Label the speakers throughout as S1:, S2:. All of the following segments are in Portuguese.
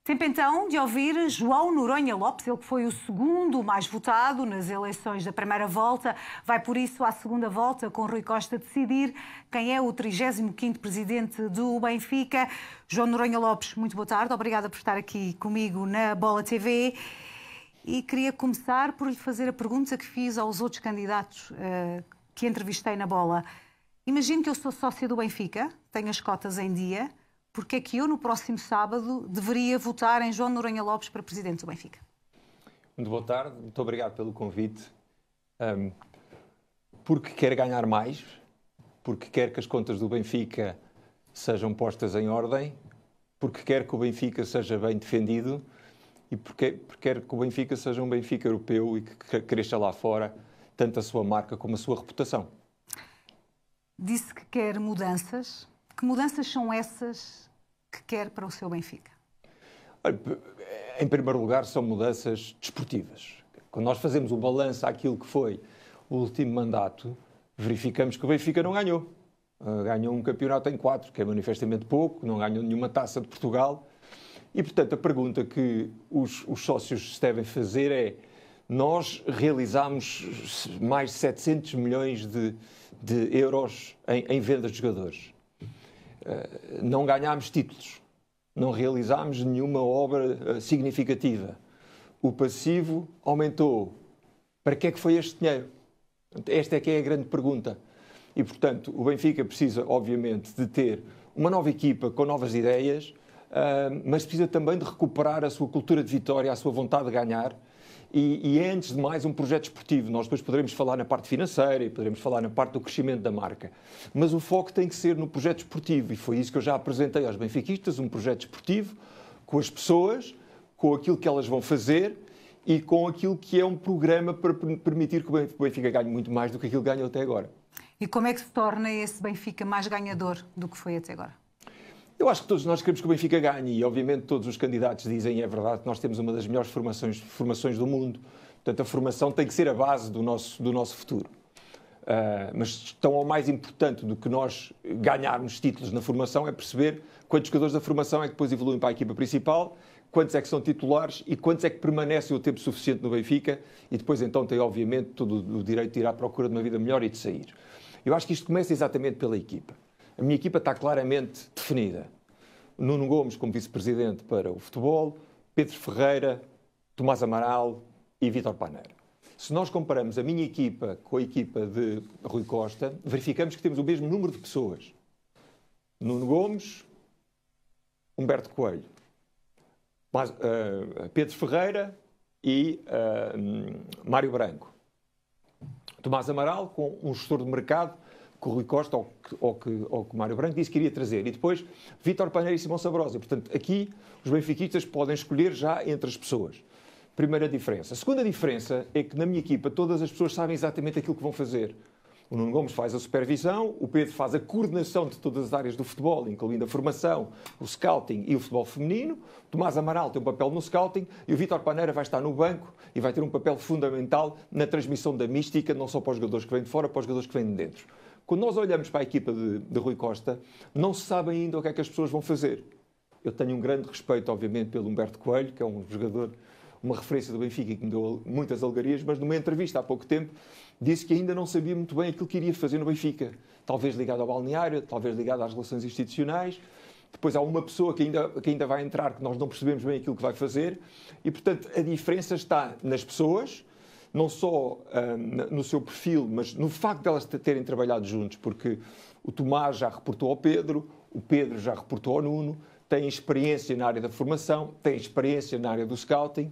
S1: Tempo então de ouvir João Noronha Lopes, ele que foi o segundo mais votado nas eleições da primeira volta, vai por isso à segunda volta com Rui Costa decidir quem é o 35º presidente do Benfica. João Noronha Lopes, muito boa tarde, obrigada por estar aqui comigo na Bola TV. E queria começar por lhe fazer a pergunta que fiz aos outros candidatos que entrevistei na Bola. Imagino que eu sou sócia do Benfica, tenho as cotas em dia. Porque é que eu, no próximo sábado, deveria votar em João Noronha Lopes para presidente do Benfica?
S2: Muito boa tarde, muito obrigado pelo convite. Porque quer ganhar mais, porque quer que as contas do Benfica sejam postas em ordem, porque quer que o Benfica seja bem defendido e porque quer que o Benfica seja um Benfica europeu e que cresça lá fora, tanto a sua marca como a sua reputação.
S1: Disse que quer mudanças. Que mudanças são essas que quer para o seu Benfica?
S2: Em primeiro lugar, são mudanças desportivas. Quando nós fazemos o balanço àquilo que foi o último mandato, verificamos que o Benfica não ganhou. Ganhou um campeonato em 4, que é manifestamente pouco, não ganhou nenhuma taça de Portugal. E, portanto, a pergunta que os sócios se devem fazer é: nós realizámos mais de 700 milhões de euros em vendas de jogadores. Não ganhámos títulos, não realizámos nenhuma obra significativa. O passivo aumentou. Para que é que foi este dinheiro? Esta é que é a grande pergunta. E, portanto, o Benfica precisa, obviamente, de ter uma nova equipa com novas ideias, mas precisa também de recuperar a sua cultura de vitória, a sua vontade de ganhar. E é, antes de mais, um projeto esportivo. Nós depois poderemos falar na parte financeira e poderemos falar na parte do crescimento da marca. Mas o foco tem que ser no projeto esportivo. E foi isso que eu já apresentei aos benfiquistas, um projeto esportivo com as pessoas, com aquilo que elas vão fazer e com aquilo que é um programa para permitir que o Benfica ganhe muito mais do que aquilo que ganhou até agora.
S1: E como é que se torna esse Benfica mais ganhador do que foi até agora?
S2: Eu acho que todos nós queremos que o Benfica ganhe e, obviamente, todos os candidatos dizem, e é verdade, que nós temos uma das melhores formações do mundo. Portanto, a formação tem que ser a base do nosso futuro. Mas tão ou mais importante do que nós ganharmos títulos na formação é perceber quantos jogadores da formação é que depois evoluem para a equipa principal, quantos é que são titulares e quantos é que permanecem o tempo suficiente no Benfica e depois então tem, obviamente, todo o direito de ir à procura de uma vida melhor e de sair. Eu acho que isto começa exatamente pela equipa. A minha equipa está claramente definida. Nuno Gomes como vice-presidente para o futebol, Pedro Ferreira, Tomás Amaral e Vítor Paneiro. Se nós comparamos a minha equipa com a equipa de Rui Costa, verificamos que temos o mesmo número de pessoas. Nuno Gomes, Humberto Coelho, Pedro Ferreira e Mário Branco. Tomás Amaral com um gestor de mercado que o Rui Costa ou que o Mário Branco disse que iria trazer. E depois Vítor Paneiro e Simão Sabrosa. Portanto, aqui os benfiquistas podem escolher já entre as pessoas. Primeira diferença. A segunda diferença é que na minha equipa todas as pessoas sabem exatamente aquilo que vão fazer. O Nuno Gomes faz a supervisão, o Pedro faz a coordenação de todas as áreas do futebol, incluindo a formação, o scouting e o futebol feminino. O Tomás Amaral tem um papel no scouting e o Vítor Paneiro vai estar no banco e vai ter um papel fundamental na transmissão da mística, não só para os jogadores que vêm de fora, para os jogadores que vêm de dentro. Quando nós olhamos para a equipa de Rui Costa, não se sabe ainda o que é que as pessoas vão fazer. Eu tenho um grande respeito, obviamente, pelo Humberto Coelho, que é um jogador, uma referência do Benfica que me deu muitas alegrias, mas numa entrevista há pouco tempo disse que ainda não sabia muito bem aquilo que iria fazer no Benfica. Talvez ligado ao balneário, talvez ligado às relações institucionais. Depois há uma pessoa que ainda vai entrar que nós não percebemos bem aquilo que vai fazer. E, portanto, a diferença está nas pessoas, não só no seu perfil, mas no facto de elas terem trabalhado juntos, porque o Tomás já reportou ao Pedro, o Pedro já reportou ao Nuno, têm experiência na área da formação, têm experiência na área do scouting,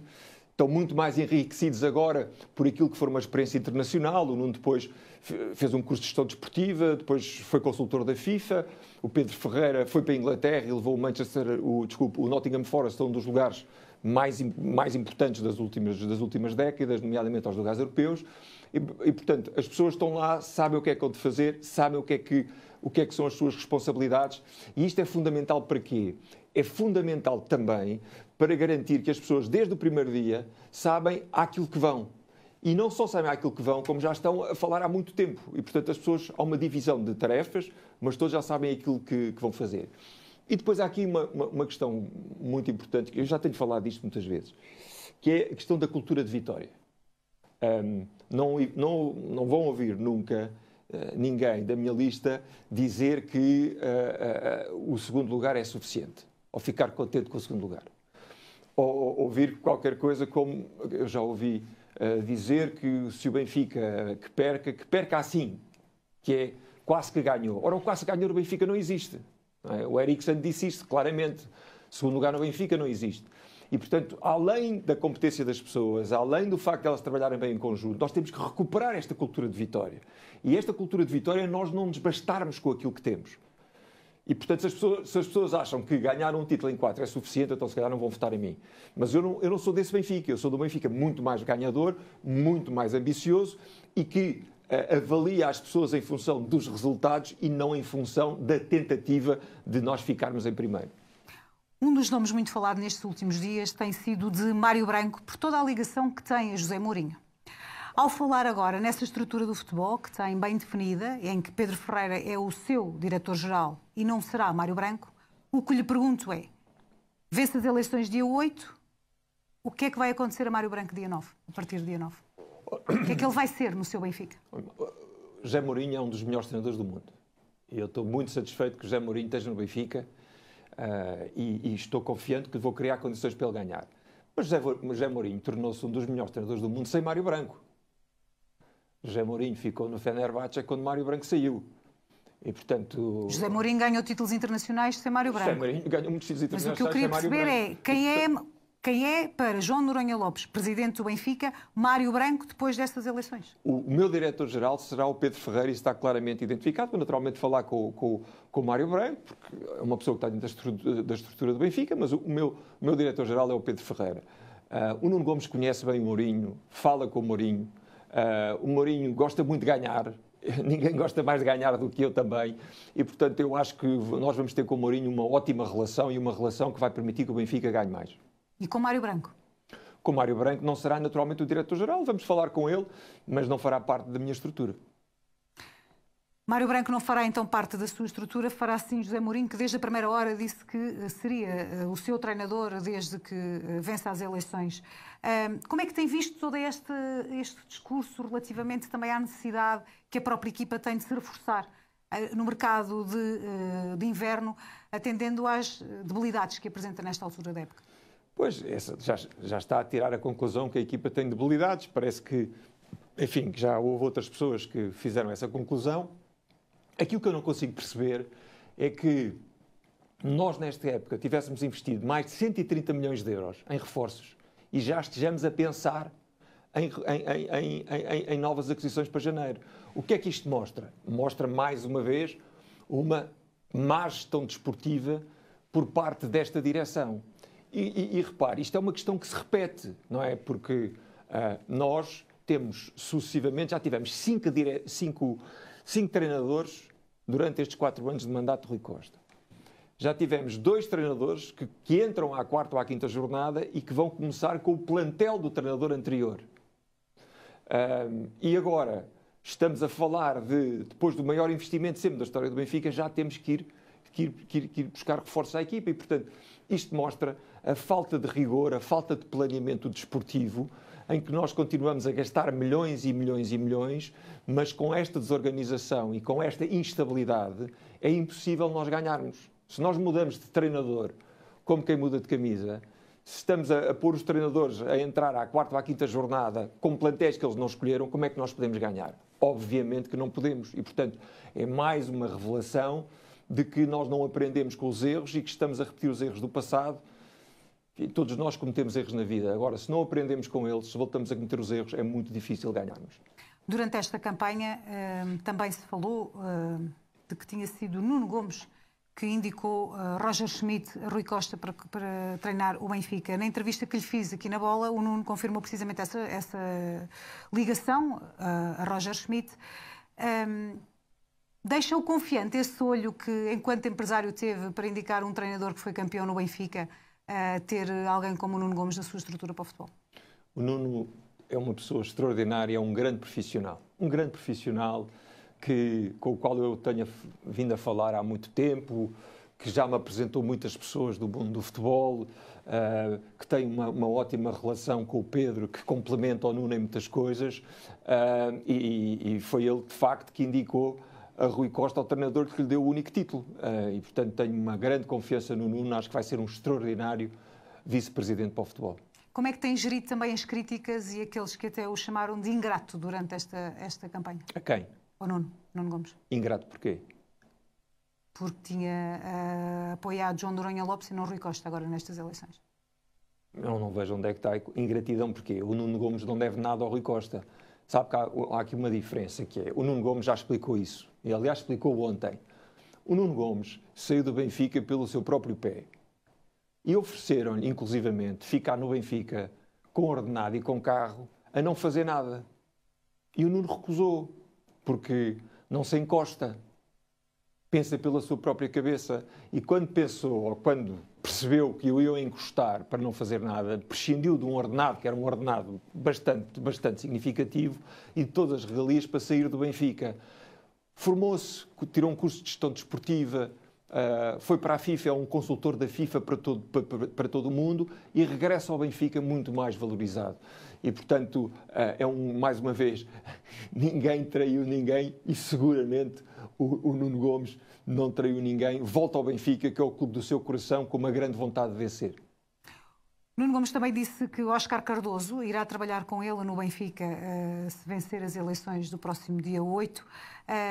S2: estão muito mais enriquecidos agora por aquilo que for uma experiência internacional. O Nuno depois fez um curso de gestão desportiva, depois foi consultor da FIFA, o Pedro Ferreira foi para a Inglaterra e levou o Nottingham Forest a um dos lugares mais importantes das últimas décadas, nomeadamente aos lugares europeus, e portanto, as pessoas estão lá, sabem o que é que hão de fazer, sabem o que é que são as suas responsabilidades, e isto é fundamental para quê? É fundamental também para garantir que as pessoas, desde o primeiro dia, sabem àquilo que vão. E não só sabem àquilo que vão, como já estão a falar há muito tempo. E, portanto, as pessoas, há uma divisão de tarefas, mas todos já sabem aquilo que vão fazer. E depois há aqui uma questão muito importante, que eu já tenho falado disto muitas vezes, que é a questão da cultura de vitória. Não vão ouvir nunca ninguém da minha lista dizer que o segundo lugar é suficiente, ou ficar contente com o segundo lugar. Ou ouvir qualquer coisa como eu já ouvi dizer que se o Benfica que perca assim, que é quase que ganhou. Ora, o quase que ganhou no Benfica não existe. Não é? O Eriksen disse isto claramente. Segundo lugar no Benfica não existe. E, portanto, além da competência das pessoas, além do facto de elas trabalharem bem em conjunto, nós temos que recuperar esta cultura de vitória. E esta cultura de vitória é nós não nos bastarmos com aquilo que temos. E, portanto, se as pessoas acham que ganhar um título em 4 é suficiente, então se calhar não vão votar em mim. Mas eu não sou desse Benfica. Eu sou do Benfica muito mais ganhador, muito mais ambicioso e que avalia as pessoas em função dos resultados e não em função da tentativa de nós ficarmos em primeiro.
S1: Um dos nomes muito falado nestes últimos dias tem sido de Mário Branco, por toda a ligação que tem a José Mourinho. Ao falar agora nessa estrutura do futebol, que tem bem definida, em que Pedro Ferreira é o seu diretor-geral e não será Mário Branco, o que lhe pergunto é, vê-se as eleições dia 8, o que é que vai acontecer a Mário Branco dia 9, a partir do dia 9? O que é que ele vai ser no seu Benfica?
S2: José Mourinho é um dos melhores treinadores do mundo. E eu estou muito satisfeito que José Mourinho esteja no Benfica e estou confiante que vou criar condições para ele ganhar. Mas José Mourinho tornou-se um dos melhores treinadores do mundo sem Mário Branco. José Mourinho ficou no Fenerbahçe quando Mário Branco saiu. E, portanto...
S1: José Mourinho ganhou títulos internacionais sem Mário Branco.
S2: José Mourinho ganhou muitos títulos internacionais sem Mário Branco.
S1: Mas o que eu queria perceber é quem é, para João Noronha Lopes, presidente do Benfica, Mário Branco, depois destas eleições?
S2: O meu diretor-geral será o Pedro Ferreira e está claramente identificado. Vou naturalmente falar com o Mário Branco, porque é uma pessoa que está dentro da estrutura do Benfica, mas o meu diretor-geral é o Pedro Ferreira. O Nuno Gomes conhece bem o Mourinho, fala com o Mourinho. O Mourinho gosta muito de ganhar. Ninguém gosta mais de ganhar do que eu também. E, portanto, eu acho que nós vamos ter com o Mourinho uma ótima relação e uma relação que vai permitir que o Benfica ganhe mais.
S1: E com Mário Branco?
S2: Com Mário Branco não será naturalmente o diretor-geral. Vamos falar com ele, mas não fará parte da minha estrutura.
S1: Mário Branco não fará então parte da sua estrutura, fará sim José Mourinho, que desde a primeira hora disse que seria o seu treinador desde que vence as eleições. Como é que tem visto todo este discurso relativamente também à necessidade que a própria equipa tem de se reforçar no mercado de inverno, atendendo às debilidades que apresenta nesta altura da época?
S2: Pois, essa já está a tirar a conclusão que a equipa tem debilidades. Parece que, enfim, que já houve outras pessoas que fizeram essa conclusão. Aquilo que eu não consigo perceber é que nós, nesta época, tivéssemos investido mais de 130 milhões de euros em reforços e já estejamos a pensar em novas aquisições para janeiro. O que é que isto mostra? Mostra, mais uma vez, uma má gestão desportiva por parte desta direção. E repare, isto é uma questão que se repete, não é? Porque nós temos sucessivamente, já tivemos cinco treinadores durante estes 4 anos de mandato de Rui Costa. Já tivemos 2 treinadores que entram à 4ª ou à 5ª jornada e que vão começar com o plantel do treinador anterior. E agora estamos a falar depois do maior investimento sempre da história do Benfica, já temos que ir buscar reforços à equipa e, portanto, isto mostra a falta de rigor, a falta de planeamento desportivo, em que nós continuamos a gastar milhões e milhões e milhões, mas com esta desorganização e com esta instabilidade é impossível nós ganharmos. Se nós mudamos de treinador como quem muda de camisa, se estamos a pôr os treinadores a entrar à 4ª ou à 5ª jornada com plantéis que eles não escolheram, como é que nós podemos ganhar? Obviamente que não podemos. E, portanto, é mais uma revelação de que nós não aprendemos com os erros e que estamos a repetir os erros do passado. E todos nós cometemos erros na vida. Agora, se não aprendemos com eles, se voltamos a cometer os erros, é muito difícil ganharmos.
S1: Durante esta campanha também se falou de que tinha sido Nuno Gomes que indicou Roger Schmidt a Rui Costa para treinar o Benfica. Na entrevista que lhe fiz aqui na Bola, o Nuno confirmou precisamente essa ligação a Roger Schmidt. Deixa-o confiante esse olho que, enquanto empresário, teve para indicar um treinador que foi campeão no Benfica, ter alguém como o Nuno Gomes na sua estrutura para o futebol?
S2: O Nuno é uma pessoa extraordinária, é um grande profissional. Um grande profissional com o qual eu tenho vindo a falar há muito tempo, que já me apresentou muitas pessoas do mundo do futebol, que tem uma ótima relação com o Pedro, que complementa o Nuno em muitas coisas, e foi ele, de facto, que indicou a Rui Costa ao treinador que lhe deu o único título. E, portanto, tenho uma grande confiança no Nuno, acho que vai ser um extraordinário vice-presidente para o futebol.
S1: Como é que tem gerido também as críticas e aqueles que até o chamaram de ingrato durante esta campanha?
S2: A quem?
S1: Ao Nuno Gomes.
S2: Ingrato porquê?
S1: Porque tinha apoiado João Noronha Lopes e não Rui Costa agora nestas eleições.
S2: Eu não vejo onde é que está a ingratidão, porque o Nuno Gomes não deve nada ao Rui Costa. Sabe que há aqui uma diferença, que é, o Nuno Gomes já explicou isso, e aliás explicou ontem. O Nuno Gomes saiu do Benfica pelo seu próprio pé. E ofereceram-lhe, inclusivamente, ficar no Benfica com ordenado e com carro, a não fazer nada. E o Nuno recusou, porque não se encosta. Pensa pela sua própria cabeça. E quando pensou, ou quando percebeu que o iam encostar para não fazer nada, prescindiu de um ordenado, que era um ordenado bastante significativo, e de todas as regalias para sair do Benfica. Formou-se, tirou um curso de gestão desportiva, foi para a FIFA, é um consultor da FIFA para todo o mundo e regressa ao Benfica muito mais valorizado. E, portanto, mais uma vez, ninguém traiu ninguém e seguramente o Nuno Gomes não traiu ninguém. Volta ao Benfica, que é o clube do seu coração, com uma grande vontade de vencer.
S1: Nuno Gomes também disse que Óscar Cardoso irá trabalhar com ele no Benfica se vencer as eleições do próximo dia 8.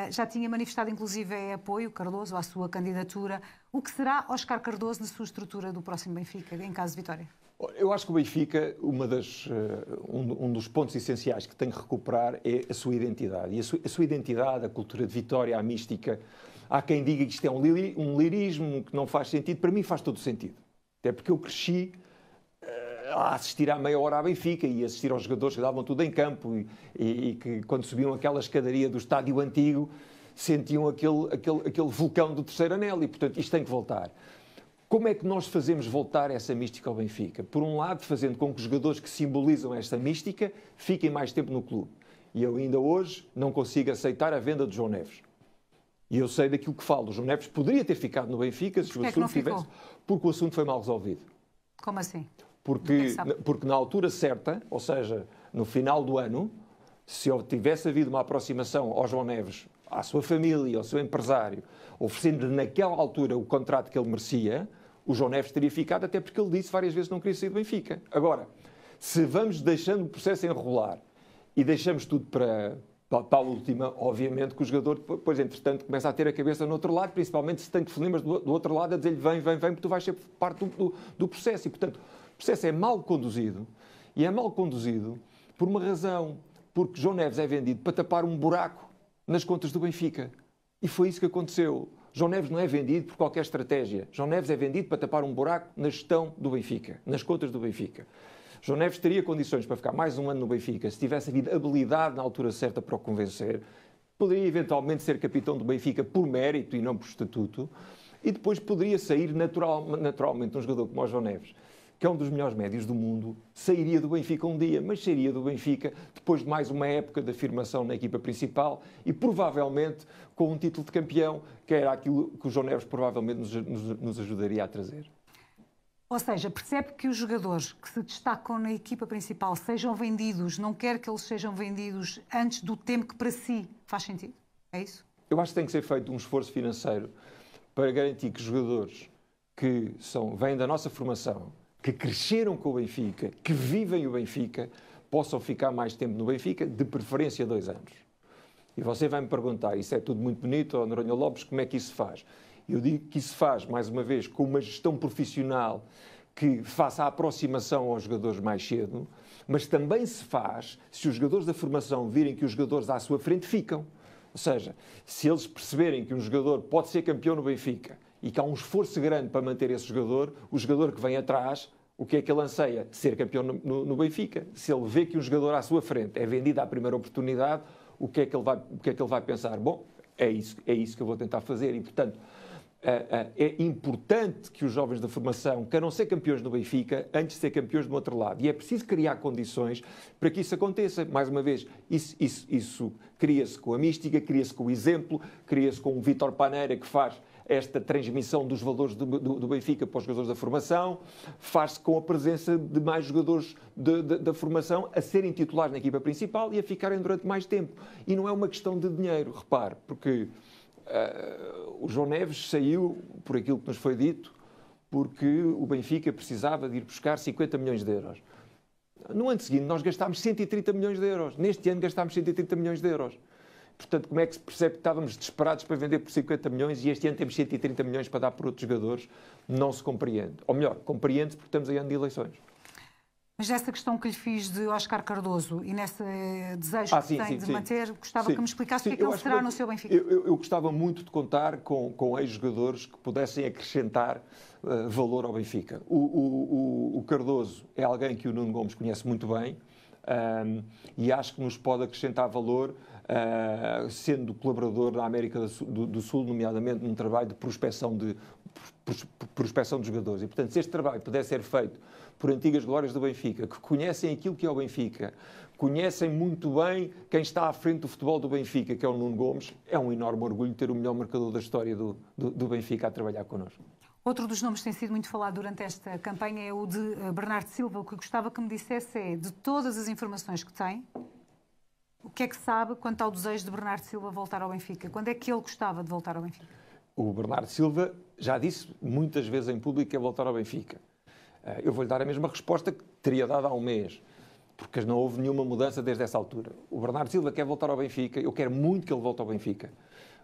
S1: Já tinha manifestado, inclusive, apoio, Cardoso, à sua candidatura. O que será Óscar Cardoso na sua estrutura do próximo Benfica, em caso de vitória?
S2: Eu acho que o Benfica, um dos pontos essenciais que tem que recuperar é a sua identidade. E a sua identidade, a cultura de vitória, a mística. Há quem diga que isto é um lirismo que não faz sentido. Para mim faz todo sentido. Até porque eu cresci a assistir à meia hora à Benfica e assistir aos jogadores que davam tudo em campo e que, quando subiam aquela escadaria do estádio antigo, sentiam aquele vulcão do terceiro anel e, portanto, isto tem que voltar. Como é que nós fazemos voltar essa mística ao Benfica? Por um lado, fazendo com que os jogadores que simbolizam esta mística fiquem mais tempo no clube. E eu ainda hoje não consigo aceitar a venda de João Neves. E eu sei daquilo que falo. O João Neves poderia ter ficado no Benfica se o assunto tivesse... Porque o assunto foi mal resolvido.
S1: Como assim?
S2: Porque na altura certa, ou seja, no final do ano, se tivesse havido uma aproximação ao João Neves, à sua família, ao seu empresário, oferecendo-lhe naquela altura o contrato que ele merecia, o João Neves teria ficado, até porque ele disse várias vezes que não queria sair do Benfica. Agora, se vamos deixando o processo enrolar e deixamos tudo para a última, obviamente que o jogador, depois, entretanto, começa a ter a cabeça no outro lado, principalmente se tem telefonemas do outro lado a dizer-lhe vem, porque tu vais ser parte do processo. E, portanto, o processo é mal conduzido, e é mal conduzido por uma razão, porque João Neves é vendido para tapar um buraco nas contas do Benfica. E foi isso que aconteceu. João Neves não é vendido por qualquer estratégia. João Neves é vendido para tapar um buraco na gestão do Benfica, nas contas do Benfica. João Neves teria condições para ficar mais um ano no Benfica se tivesse havido habilidade na altura certa para o convencer. Poderia eventualmente ser capitão do Benfica por mérito e não por estatuto. E depois poderia sair naturalmente um jogador como o João Neves, que é um dos melhores médios do mundo, sairia do Benfica um dia, mas sairia do Benfica depois de mais uma época de afirmação na equipa principal e provavelmente com um título de campeão, que era aquilo que o João Neves provavelmente nos ajudaria a trazer.
S1: Ou seja, percebe que os jogadores que se destacam na equipa principal sejam vendidos, não quer que eles sejam vendidos antes do tempo que para si faz sentido? É isso?
S2: Eu acho que tem que ser feito um esforço financeiro para garantir que os jogadores que vêm da nossa formação, que cresceram com o Benfica, que vivem o Benfica, possam ficar mais tempo no Benfica, de preferência 2 anos. E você vai me perguntar, isso é tudo muito bonito, oh, Noronha Lopes, como é que isso se faz? Eu digo que isso se faz, mais uma vez, com uma gestão profissional que faça a aproximação aos jogadores mais cedo, mas também se faz se os jogadores da formação virem que os jogadores à sua frente ficam. Ou seja, se eles perceberem que um jogador pode ser campeão no Benfica e que há um esforço grande para manter esse jogador, o jogador que vem atrás, o que é que ele anseia? Ser campeão no Benfica. Se ele vê que um jogador à sua frente é vendido à primeira oportunidade, o que é que ele vai pensar? Bom, é isso que eu vou tentar fazer. E, portanto, é importante que os jovens da formação queiram ser campeões no Benfica antes de ser campeões do outro lado. E é preciso criar condições para que isso aconteça. Mais uma vez, isso cria-se com a mística, cria-se com o exemplo, cria-se com o Vítor Paneira, que faz esta transmissão dos valores do Benfica para os jogadores da formação, faz-se com a presença de mais jogadores da formação a serem titulares na equipa principal e a ficarem durante mais tempo. E não é uma questão de dinheiro, repare, porque o João Neves saiu, por aquilo que nos foi dito, porque o Benfica precisava de ir buscar 50 milhões de euros. No ano seguinte, nós gastámos 130 milhões de euros. Neste ano, gastámos 130 milhões de euros. Portanto, como é que se percebe que estávamos desesperados para vender por 50 milhões e este ano temos 130 milhões para dar por outros jogadores? Não se compreende. Ou melhor, compreende-se porque estamos em ano de eleições.
S1: Mas nessa questão que lhe fiz de Óscar Cardoso e nesse desejo que tem de manter, gostava que me explicasse o que é que ele será no seu Benfica.
S2: Eu gostava muito de contar com ex-jogadores que pudessem acrescentar valor ao Benfica. O Cardoso é alguém que o Nuno Gomes conhece muito bem e acho que nos pode acrescentar valor, sendo colaborador na América do Sul, nomeadamente num trabalho de prospecção de jogadores. E, portanto, se este trabalho pudesse ser feito por antigas glórias do Benfica, que conhecem aquilo que é o Benfica, conhecem muito bem quem está à frente do futebol do Benfica, que é o Nuno Gomes, é um enorme orgulho ter o melhor marcador da história do Benfica a trabalhar connosco.
S1: Outro dos nomes que tem sido muito falado durante esta campanha é o de Bernardo Silva. O que gostava que me dissesse é, de todas as informações que tem, o que é que sabe quanto ao desejo de Bernardo Silva voltar ao Benfica? Quando é que ele gostava de voltar ao Benfica?
S2: O Bernardo Silva já disse muitas vezes em público que é voltar ao Benfica. Eu vou-lhe dar a mesma resposta que teria dado há um mês, porque não houve nenhuma mudança desde essa altura. O Bernardo Silva quer voltar ao Benfica, eu quero muito que ele volte ao Benfica.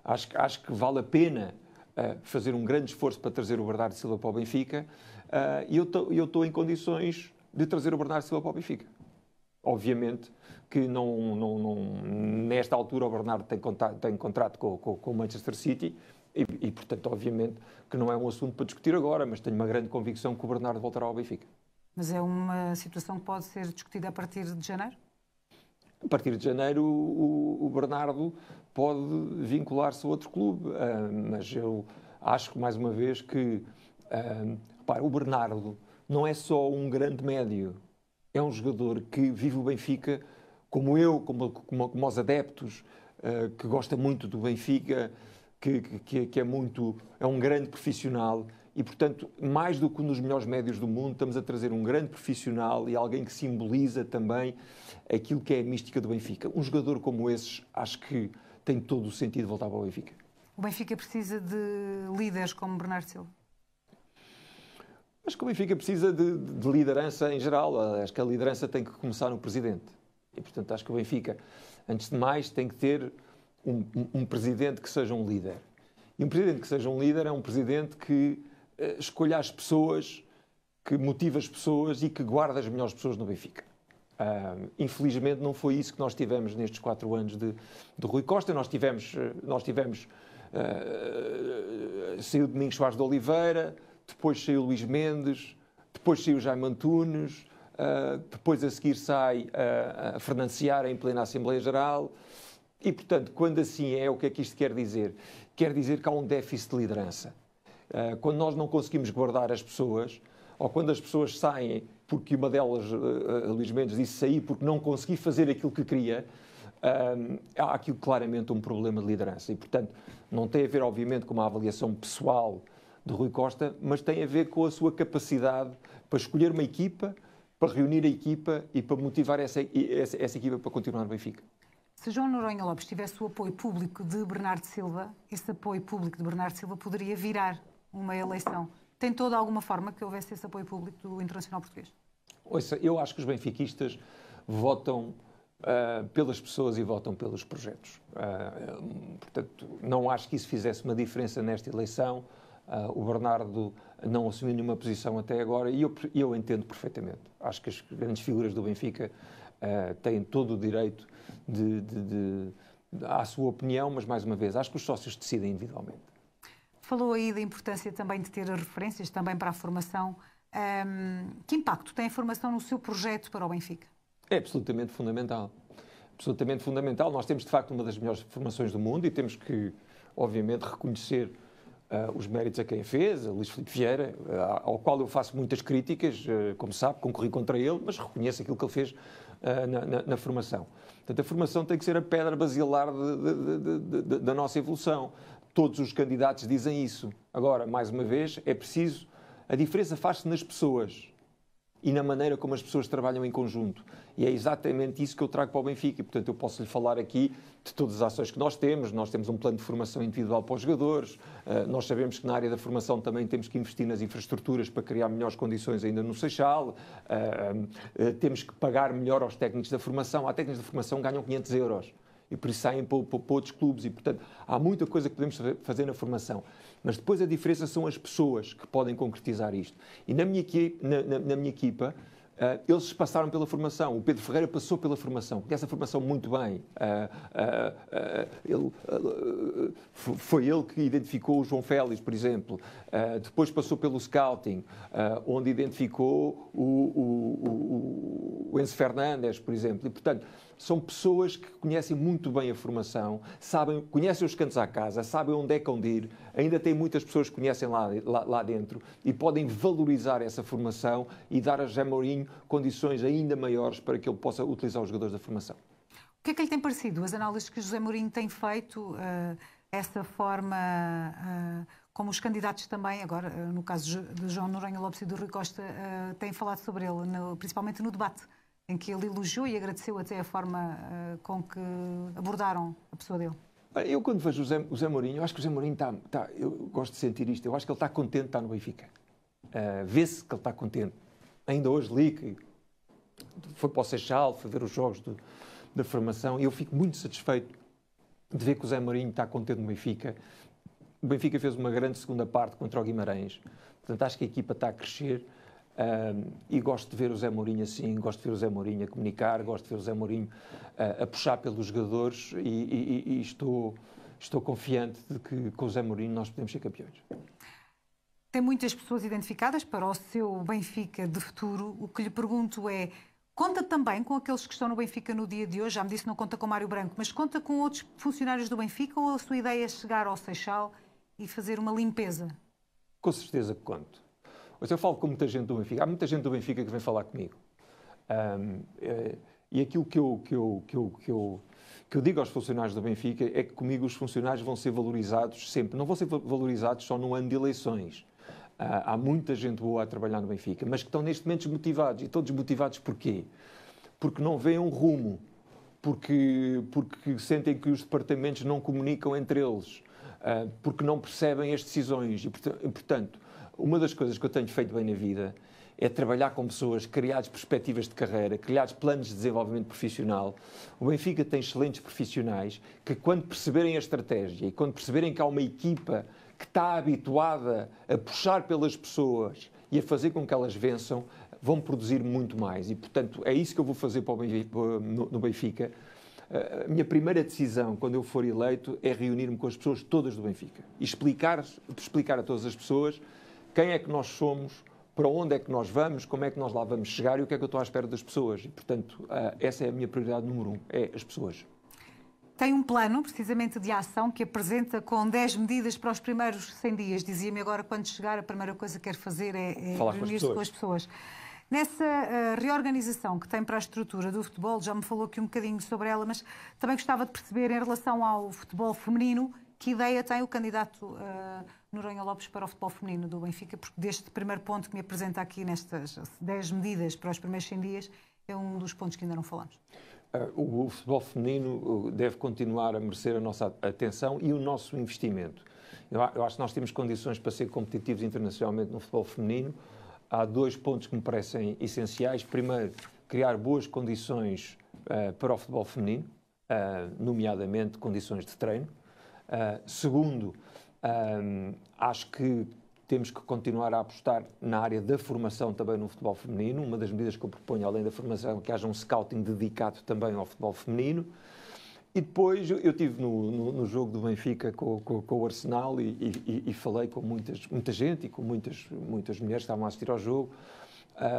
S2: Acho que vale a pena fazer um grande esforço para trazer o Bernardo Silva para o Benfica e eu estou em condições de trazer o Bernardo Silva para o Benfica. Obviamente que nesta altura o Bernardo tem contrato com o Manchester City e, portanto, obviamente que não é um assunto para discutir agora, mas tenho uma grande convicção que o Bernardo voltará ao Benfica.
S1: Mas é uma situação que pode ser discutida a partir de janeiro?
S2: A partir de janeiro o Bernardo pode vincular-se a outro clube, mas eu acho que, mais uma vez, que repara, o Bernardo não é só um grande médio, é um jogador que vive o Benfica como eu, como os adeptos, que gosta muito do Benfica, que é um grande profissional e, portanto, mais do que um dos melhores médios do mundo, estamos a trazer um grande profissional e alguém que simboliza também aquilo que é a mística do Benfica. Um jogador como esses, acho que tem todo o sentido de voltar para o Benfica.
S1: O Benfica precisa de líderes como Bernardo Silva?
S2: Acho que o Benfica precisa de liderança em geral. Acho que a liderança tem que começar no presidente. E, portanto, acho que o Benfica, antes de mais, tem que ter um presidente que seja um líder. E um presidente que seja um líder é um presidente que escolha as pessoas, que motiva as pessoas e que guarda as melhores pessoas no Benfica. Infelizmente não foi isso que nós tivemos nestes 4 anos de Rui Costa. Nós tivemos saiu Domingos Soares de Oliveira, depois saiu Luís Mendes, depois saiu Jaime Antunes, depois a seguir sai a Fernando Seara em plena Assembleia Geral. E, portanto, quando assim é, o que é que isto quer dizer? Quer dizer que há um déficit de liderança. Quando nós não conseguimos guardar as pessoas, ou quando as pessoas saem porque uma delas, Luís Mendes, disse sair porque não consegui fazer aquilo que queria, há aqui claramente um problema de liderança. E, portanto, não tem a ver, obviamente, com uma avaliação pessoal de Rui Costa, mas tem a ver com a sua capacidade para escolher uma equipa, para reunir a equipa e para motivar essa equipa para continuar no Benfica.
S1: Se João Noronha Lopes tivesse o apoio público de Bernardo Silva, esse apoio público de Bernardo Silva poderia virar uma eleição. Tem toda alguma forma que houvesse esse apoio público do Internacional Português?
S2: Ouça, eu acho que os benfiquistas votam pelas pessoas e votam pelos projetos. Portanto, não acho que isso fizesse uma diferença nesta eleição. O Bernardo não assumiu nenhuma posição até agora e eu entendo perfeitamente. Acho que as grandes figuras do Benfica têm todo o direito à sua opinião, mas, mais uma vez, acho que os sócios decidem individualmente.
S1: Falou aí da importância também de ter as referências também para a formação. Que impacto tem a formação no seu projeto para o Benfica?
S2: É absolutamente fundamental. Absolutamente fundamental. Nós temos, de facto, uma das melhores formações do mundo e temos que, obviamente, reconhecer os méritos a quem fez, a Luís Filipe Vieira, ao qual eu faço muitas críticas, como sabe, concorri contra ele, mas reconheço aquilo que ele fez na formação. Portanto, a formação tem que ser a pedra basilar da nossa evolução. Todos os candidatos dizem isso. Agora, mais uma vez, é preciso... A diferença faz-se nas pessoas e na maneira como as pessoas trabalham em conjunto. E é exatamente isso que eu trago para o Benfica. E, portanto, eu posso lhe falar aqui de todas as ações que nós temos. Nós temos um plano de formação individual para os jogadores. Nós sabemos que na área da formação também temos que investir nas infraestruturas para criar melhores condições ainda no Seixal. Temos que pagar melhor aos técnicos da formação. Há técnicos da formação que ganham 500 euros. E por isso saem para outros clubes. E, portanto, há muita coisa que podemos fazer na formação. Mas depois a diferença são as pessoas que podem concretizar isto. E na minha equipa, eles passaram pela formação. O Pedro Ferreira passou pela formação. Conhece a formação muito bem. Foi ele que identificou o João Félix, por exemplo. Depois passou pelo scouting, onde identificou o Enzo Fernandes, por exemplo. E, portanto, são pessoas que conhecem muito bem a formação, conhecem os cantos à casa, sabem onde é que hão de ir, ainda tem muitas pessoas que conhecem lá dentro e podem valorizar essa formação e dar a José Mourinho condições ainda maiores para que ele possa utilizar os jogadores da formação.
S1: O que é que lhe tem parecido? As análises que José Mourinho tem feito, essa forma, como os candidatos também, agora no caso de João Noronha Lopes e do Rui Costa, têm falado sobre ele, principalmente no debate, em que ele elogiou e agradeceu até a forma com que abordaram a pessoa dele.
S2: Eu, quando vejo o José Mourinho, eu acho que o José Mourinho eu gosto de sentir isto, eu acho que ele está contente de estar no Benfica. Vê-se que ele está contente. Ainda hoje li que foi para o Seixal, foi ver os jogos da formação, e eu fico muito satisfeito de ver que o José Mourinho está contente no Benfica. O Benfica fez uma grande segunda parte contra o Guimarães, portanto acho que a equipa está a crescer. E gosto de ver o José Mourinho assim, gosto de ver o José Mourinho a comunicar, gosto de ver o José Mourinho a puxar pelos jogadores e estou confiante de que com o José Mourinho nós podemos ser campeões.
S1: Tem muitas pessoas identificadas para o seu Benfica de futuro. O que lhe pergunto é, conta também com aqueles que estão no Benfica no dia de hoje? Já me disse que não conta com Mário Branco, mas conta com outros funcionários do Benfica ou a sua ideia é chegar ao Seixal e fazer uma limpeza?
S2: Com certeza que conto. Eu falo com muita gente do Benfica. Há muita gente do Benfica que vem falar comigo. E aquilo que eu digo aos funcionários do Benfica é que comigo os funcionários vão ser valorizados sempre. Não vão ser valorizados só no ano de eleições. Há muita gente boa a trabalhar no Benfica, mas que estão neste momento desmotivados. E estão desmotivados porquê? Porque não veem um rumo. Porque sentem que os departamentos não comunicam entre eles. Porque não percebem as decisões. E, portanto, uma das coisas que eu tenho feito bem na vida é trabalhar com pessoas, criar perspectivas de carreira, criar planos de desenvolvimento profissional. O Benfica tem excelentes profissionais que, quando perceberem a estratégia e quando perceberem que há uma equipa que está habituada a puxar pelas pessoas e a fazer com que elas vençam, vão produzir muito mais. E, portanto, é isso que eu vou fazer no Benfica. A minha primeira decisão, quando eu for eleito, é reunir-me com as pessoas todas do Benfica e explicar a todas as pessoas quem é que nós somos, para onde é que nós vamos, como é que nós lá vamos chegar e o que é que eu estou à espera das pessoas. E, portanto, essa é a minha prioridade número 1, é as pessoas.
S1: Tem um plano, precisamente, de ação que apresenta com 10 medidas para os primeiros 100 dias. Dizia-me agora, quando chegar, a primeira coisa que quer fazer é reunir-se com as pessoas. Nessa reorganização que tem para a estrutura do futebol, já me falou aqui um bocadinho sobre ela, mas também gostava de perceber, em relação ao futebol feminino, que ideia tem o candidato Noronha Lopes para o futebol feminino do Benfica? Porque deste primeiro ponto que me apresenta aqui, nestas 10 medidas para os primeiros 100 dias, é um dos pontos que ainda não falamos.
S2: O futebol feminino deve continuar a merecer a nossa atenção e o nosso investimento. Eu acho que nós temos condições para ser competitivos internacionalmente no futebol feminino. Há 2 pontos que me parecem essenciais. Primeiro, criar boas condições para o futebol feminino, nomeadamente condições de treino. Segundo, acho que temos que continuar a apostar na área da formação também no futebol feminino. Uma das medidas que eu proponho, além da formação, é que haja um scouting dedicado também ao futebol feminino. E depois, eu estive no jogo do Benfica com o Arsenal e falei com muita gente e com muitas mulheres que estavam a assistir ao jogo.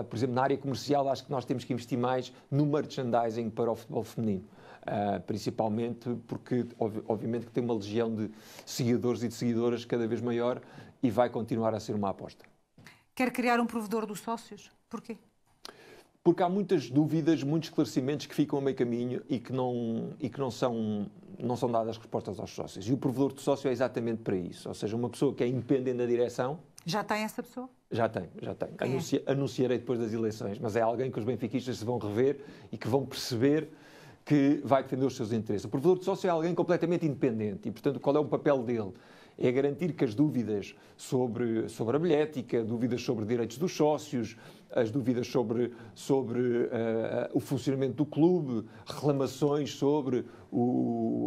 S2: Por exemplo, na área comercial, acho que nós temos que investir mais no merchandising para o futebol feminino. Principalmente porque, obviamente, que tem uma legião de seguidores e de seguidoras cada vez maior e vai continuar a ser uma aposta.
S1: Quer criar um provedor dos sócios? Porquê?
S2: Porque há muitas dúvidas, muitos esclarecimentos que ficam a meio caminho e que não são dadas respostas aos sócios. E o provedor de sócio é exatamente para isso. Ou seja, uma pessoa que é independente da direção...
S1: Já tem essa pessoa?
S2: Já tem. Anunciarei depois das eleições, mas é alguém que os benfiquistas se vão rever e que vão perceber que vai defender os seus interesses. O provedor de sócio é alguém completamente independente e, portanto, qual é o papel dele? É garantir que as dúvidas sobre a bilhética, dúvidas sobre direitos dos sócios, as dúvidas sobre o funcionamento do clube, reclamações sobre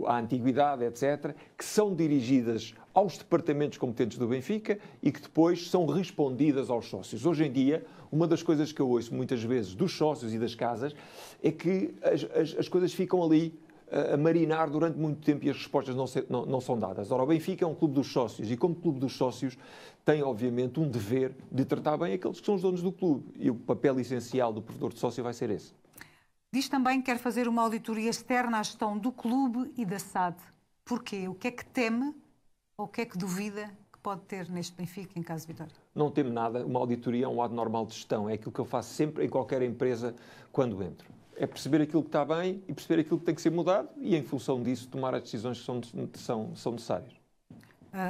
S2: a antiguidade, etc., que são dirigidas aos departamentos competentes do Benfica e que depois são respondidas aos sócios. Hoje em dia, uma das coisas que eu ouço muitas vezes dos sócios e das casas é que as coisas ficam ali a marinar durante muito tempo e as respostas não são dadas. Ora, o Benfica é um clube dos sócios e, como clube dos sócios, tem, obviamente, um dever de tratar bem aqueles que são os donos do clube. E o papel essencial do provedor de sócio vai ser esse.
S1: Diz também que quer fazer uma auditoria externa à gestão do clube e da SAD. Porquê? O que é que teme ou o que é que duvida que pode ter neste Benfica em caso de vitória?
S2: Não temo nada. Uma auditoria é um lado normal de gestão. É aquilo que eu faço sempre em qualquer empresa quando entro. É perceber aquilo que está bem e perceber aquilo que tem que ser mudado e, em função disso, tomar as decisões que são necessárias.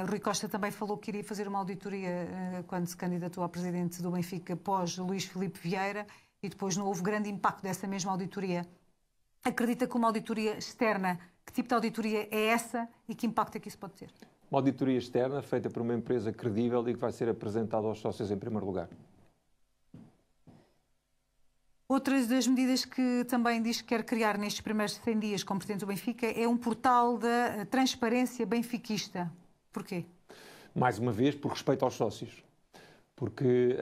S1: Rui Costa também falou que iria fazer uma auditoria quando se candidatou a presidente do Benfica pós Luís Filipe Vieira e depois não houve grande impacto dessa mesma auditoria. Acredita que uma auditoria externa, que tipo de auditoria é essa e que impacto é que isso pode ter?
S2: Uma auditoria externa feita por uma empresa credível e que vai ser apresentada aos sócios em primeiro lugar.
S1: Outras das medidas que também diz que quer criar nestes primeiros 100 dias como presidente do Benfica é um portal da transparência benfiquista. Porquê?
S2: Mais uma vez, por respeito aos sócios. Porque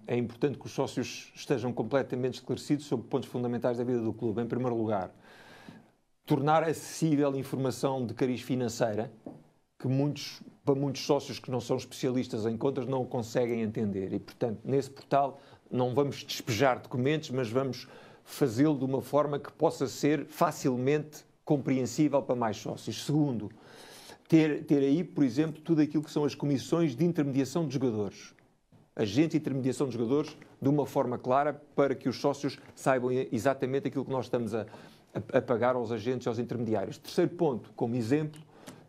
S2: é importante que os sócios estejam completamente esclarecidos sobre pontos fundamentais da vida do clube. Em primeiro lugar, tornar acessível informação de cariz financeira que para muitos sócios que não são especialistas em contas não conseguem entender. E, portanto, nesse portal não vamos despejar documentos, mas vamos fazê-lo de uma forma que possa ser facilmente compreensível para mais sócios. Segundo, ter aí, por exemplo, tudo aquilo que são as comissões de intermediação de jogadores. Agentes de intermediação de jogadores de uma forma clara para que os sócios saibam exatamente aquilo que nós estamos a pagar aos agentes e aos intermediários. Terceiro ponto, como exemplo,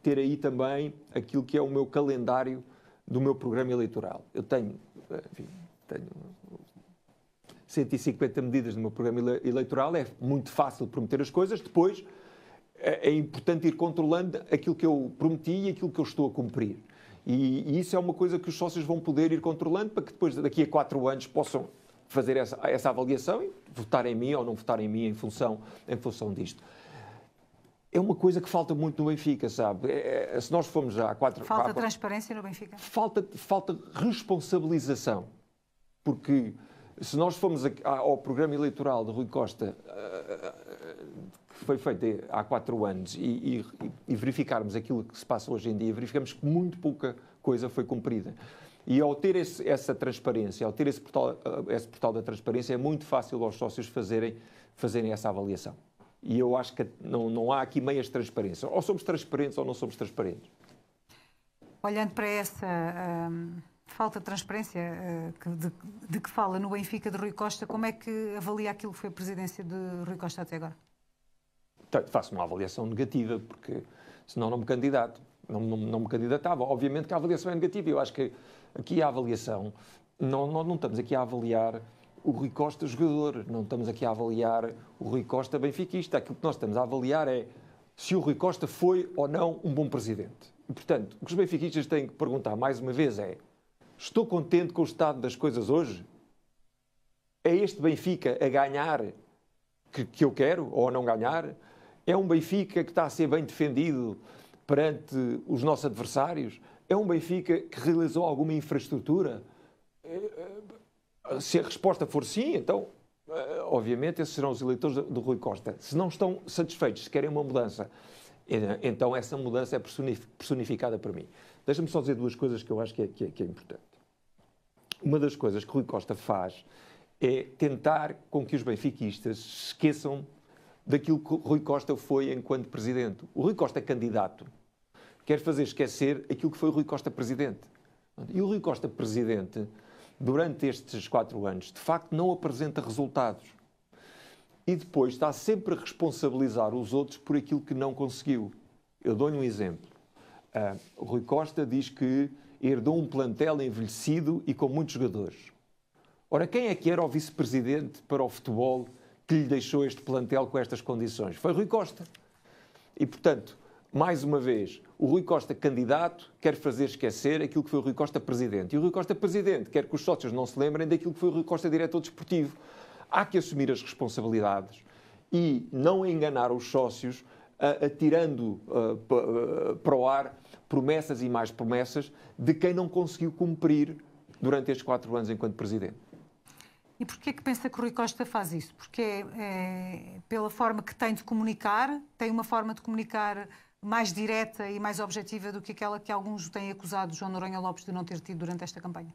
S2: ter aí também aquilo que é o meu calendário do meu programa eleitoral. Eu tenho 150 medidas no meu programa eleitoral, é muito fácil prometer as coisas, depois é importante ir controlando aquilo que eu prometi e aquilo que eu estou a cumprir. E isso é uma coisa que os sócios vão poder ir controlando para que depois, daqui a 4 anos, possam fazer essa avaliação e votar em mim ou não votar em mim em função disto. É uma coisa que falta muito no Benfica, sabe? Se nós formos já há 4...
S1: Falta transparência no Benfica?
S2: Falta responsabilização. Porque se nós formos ao programa eleitoral de Rui Costa, que foi feito há 4 anos, e verificarmos aquilo que se passa hoje em dia, verificamos que muito pouca coisa foi cumprida. E ao ter essa transparência, ao ter esse portal da transparência, é muito fácil aos sócios fazerem essa avaliação. E eu acho que não há aqui meias transparências. Ou somos transparentes ou não somos transparentes.
S1: Olhando para essa falta de transparência de que fala no Benfica de Rui Costa, como é que avalia aquilo que foi a presidência de Rui Costa até agora?
S2: Faço uma avaliação negativa, porque senão não me candidato. Não me candidatava. Obviamente que a avaliação é negativa. Eu acho que aqui a avaliação... Não estamos aqui a avaliar o Rui Costa jogador, não estamos aqui a avaliar o Rui Costa benfiquista. Aquilo que nós estamos a avaliar é se o Rui Costa foi ou não um bom presidente. E, portanto, o que os benfiquistas têm que perguntar mais uma vez é: estou contente com o estado das coisas hoje? É este Benfica a ganhar que eu quero ou a não ganhar? É um Benfica que está a ser bem defendido perante os nossos adversários? É um Benfica que realizou alguma infraestrutura? Se a resposta for sim, então, obviamente, esses serão os eleitores do Rui Costa. Se não estão satisfeitos, se querem uma mudança, então essa mudança é personificada por mim. Deixa-me só dizer 2 coisas que eu acho que é importante. Uma das coisas que Rui Costa faz é tentar com que os benfiquistas se esqueçam daquilo que Rui Costa foi enquanto presidente. O Rui Costa candidato quer fazer esquecer aquilo que foi o Rui Costa presidente. E o Rui Costa presidente, durante estes 4 anos, de facto não apresenta resultados. e depois está sempre a responsabilizar os outros por aquilo que não conseguiu. Eu dou-lhe um exemplo. O Rui Costa diz que herdou um plantel envelhecido e com muitos jogadores. Ora, quem é que era o vice-presidente para o futebol que lhe deixou este plantel com estas condições? Foi Rui Costa. E, portanto, mais uma vez, o Rui Costa candidato quer fazer esquecer aquilo que foi o Rui Costa presidente. E o Rui Costa presidente quer que os sócios não se lembrem daquilo que foi o Rui Costa diretor desportivo. Há que assumir as responsabilidades e não enganar os sócios atirando para o ar promessas e mais promessas de quem não conseguiu cumprir durante estes 4 anos enquanto presidente.
S1: E porquê que pensa que o Rui Costa faz isso? Porque é pela forma que tem de comunicar, tem uma forma de comunicar mais direta e mais objetiva do que aquela que alguns têm acusado João Noronha Lopes de não ter tido durante esta campanha?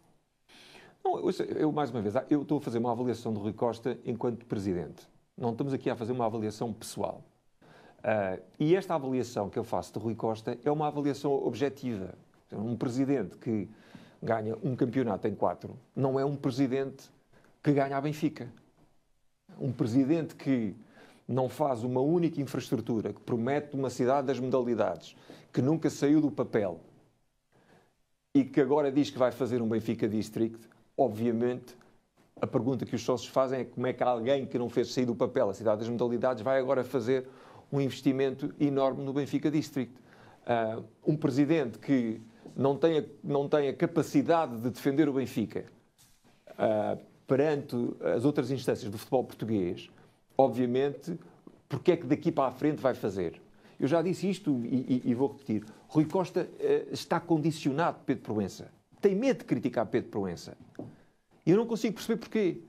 S2: Não, mais uma vez, eu estou a fazer uma avaliação do Rui Costa enquanto presidente. Não estamos aqui a fazer uma avaliação pessoal. E esta avaliação que eu faço de Rui Costa é uma avaliação objetiva. Um presidente que ganha um campeonato em 4 não é um presidente que ganha a Benfica. Um presidente que não faz uma única infraestrutura, que promete uma cidade das modalidades, que nunca saiu do papel e que agora diz que vai fazer um Benfica District, obviamente, a pergunta que os sócios fazem é como é que alguém que não fez sair do papel a cidade das modalidades vai agora fazer um investimento enorme no Benfica District. Um presidente que não tem a capacidade de defender o Benfica perante as outras instâncias do futebol português, obviamente, porque é que daqui para a frente vai fazer? Eu já disse isto e vou repetir. Rui Costa está condicionado por Pedro Proença. Tem medo de criticar Pedro Proença. E eu não consigo perceber porquê.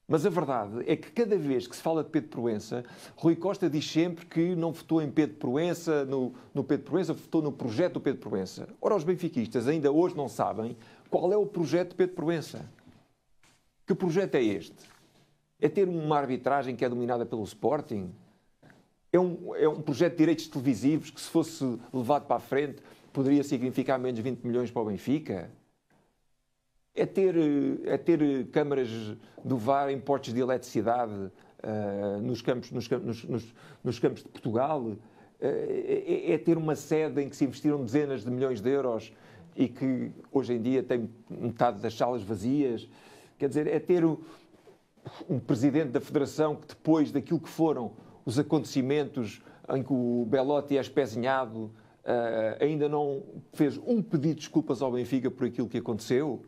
S2: Mas a verdade é que cada vez que se fala de Pedro Proença, Rui Costa diz sempre que não votou em Pedro Proença, no Pedro Proença, votou no projeto do Pedro Proença. Ora, os benfiquistas ainda hoje não sabem qual é o projeto de Pedro Proença. Que projeto é este? É ter uma arbitragem que é dominada pelo Sporting? É um projeto de direitos televisivos que, se fosse levado para a frente, poderia significar menos 20 milhões para o Benfica? É ter câmaras do VAR em postos de eletricidade nos campos de Portugal? É ter uma sede em que se investiram dezenas de milhões de euros e que hoje em dia tem metade das salas vazias? Quer dizer, é ter um presidente da Federação que, depois daquilo que foram os acontecimentos em que o Belotti é espezinhado, ainda não fez um pedido de desculpas ao Benfica por aquilo que aconteceu?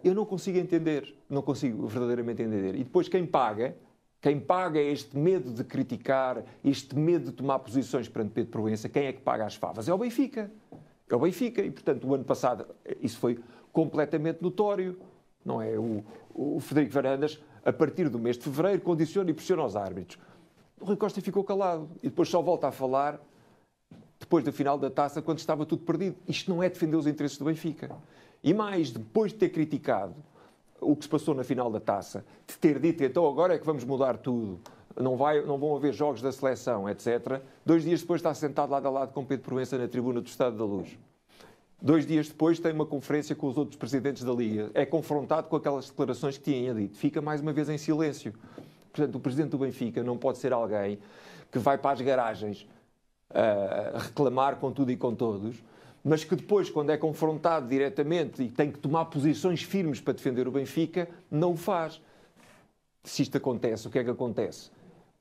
S2: Eu não consigo entender, não consigo verdadeiramente entender. E depois quem paga este medo de criticar, este medo de tomar posições perante Pedro Proença, quem é que paga as favas? É o Benfica. É o Benfica. E, portanto, o ano passado isso foi completamente notório. Não é? O Frederico Varandas, a partir do mês de fevereiro, condiciona e pressiona os árbitros. O Rui Costa ficou calado e depois só volta a falar depois da final da taça, quando estava tudo perdido. Isto não é defender os interesses do Benfica. E mais, depois de ter criticado o que se passou na final da taça, de ter dito, então agora é que vamos mudar tudo, não vão haver jogos da seleção, etc. 2 dias depois está sentado lado a lado com Pedro Proença na tribuna do Estado da Luz. 2 dias depois tem uma conferência com os outros presidentes da Liga. É confrontado com aquelas declarações que tinha dito. Fica mais uma vez em silêncio. Portanto, o presidente do Benfica não pode ser alguém que vai para as garagens reclamar com tudo e com todos, mas que depois, quando é confrontado diretamente e tem que tomar posições firmes para defender o Benfica, não o faz. Se isto acontece, o que é que acontece?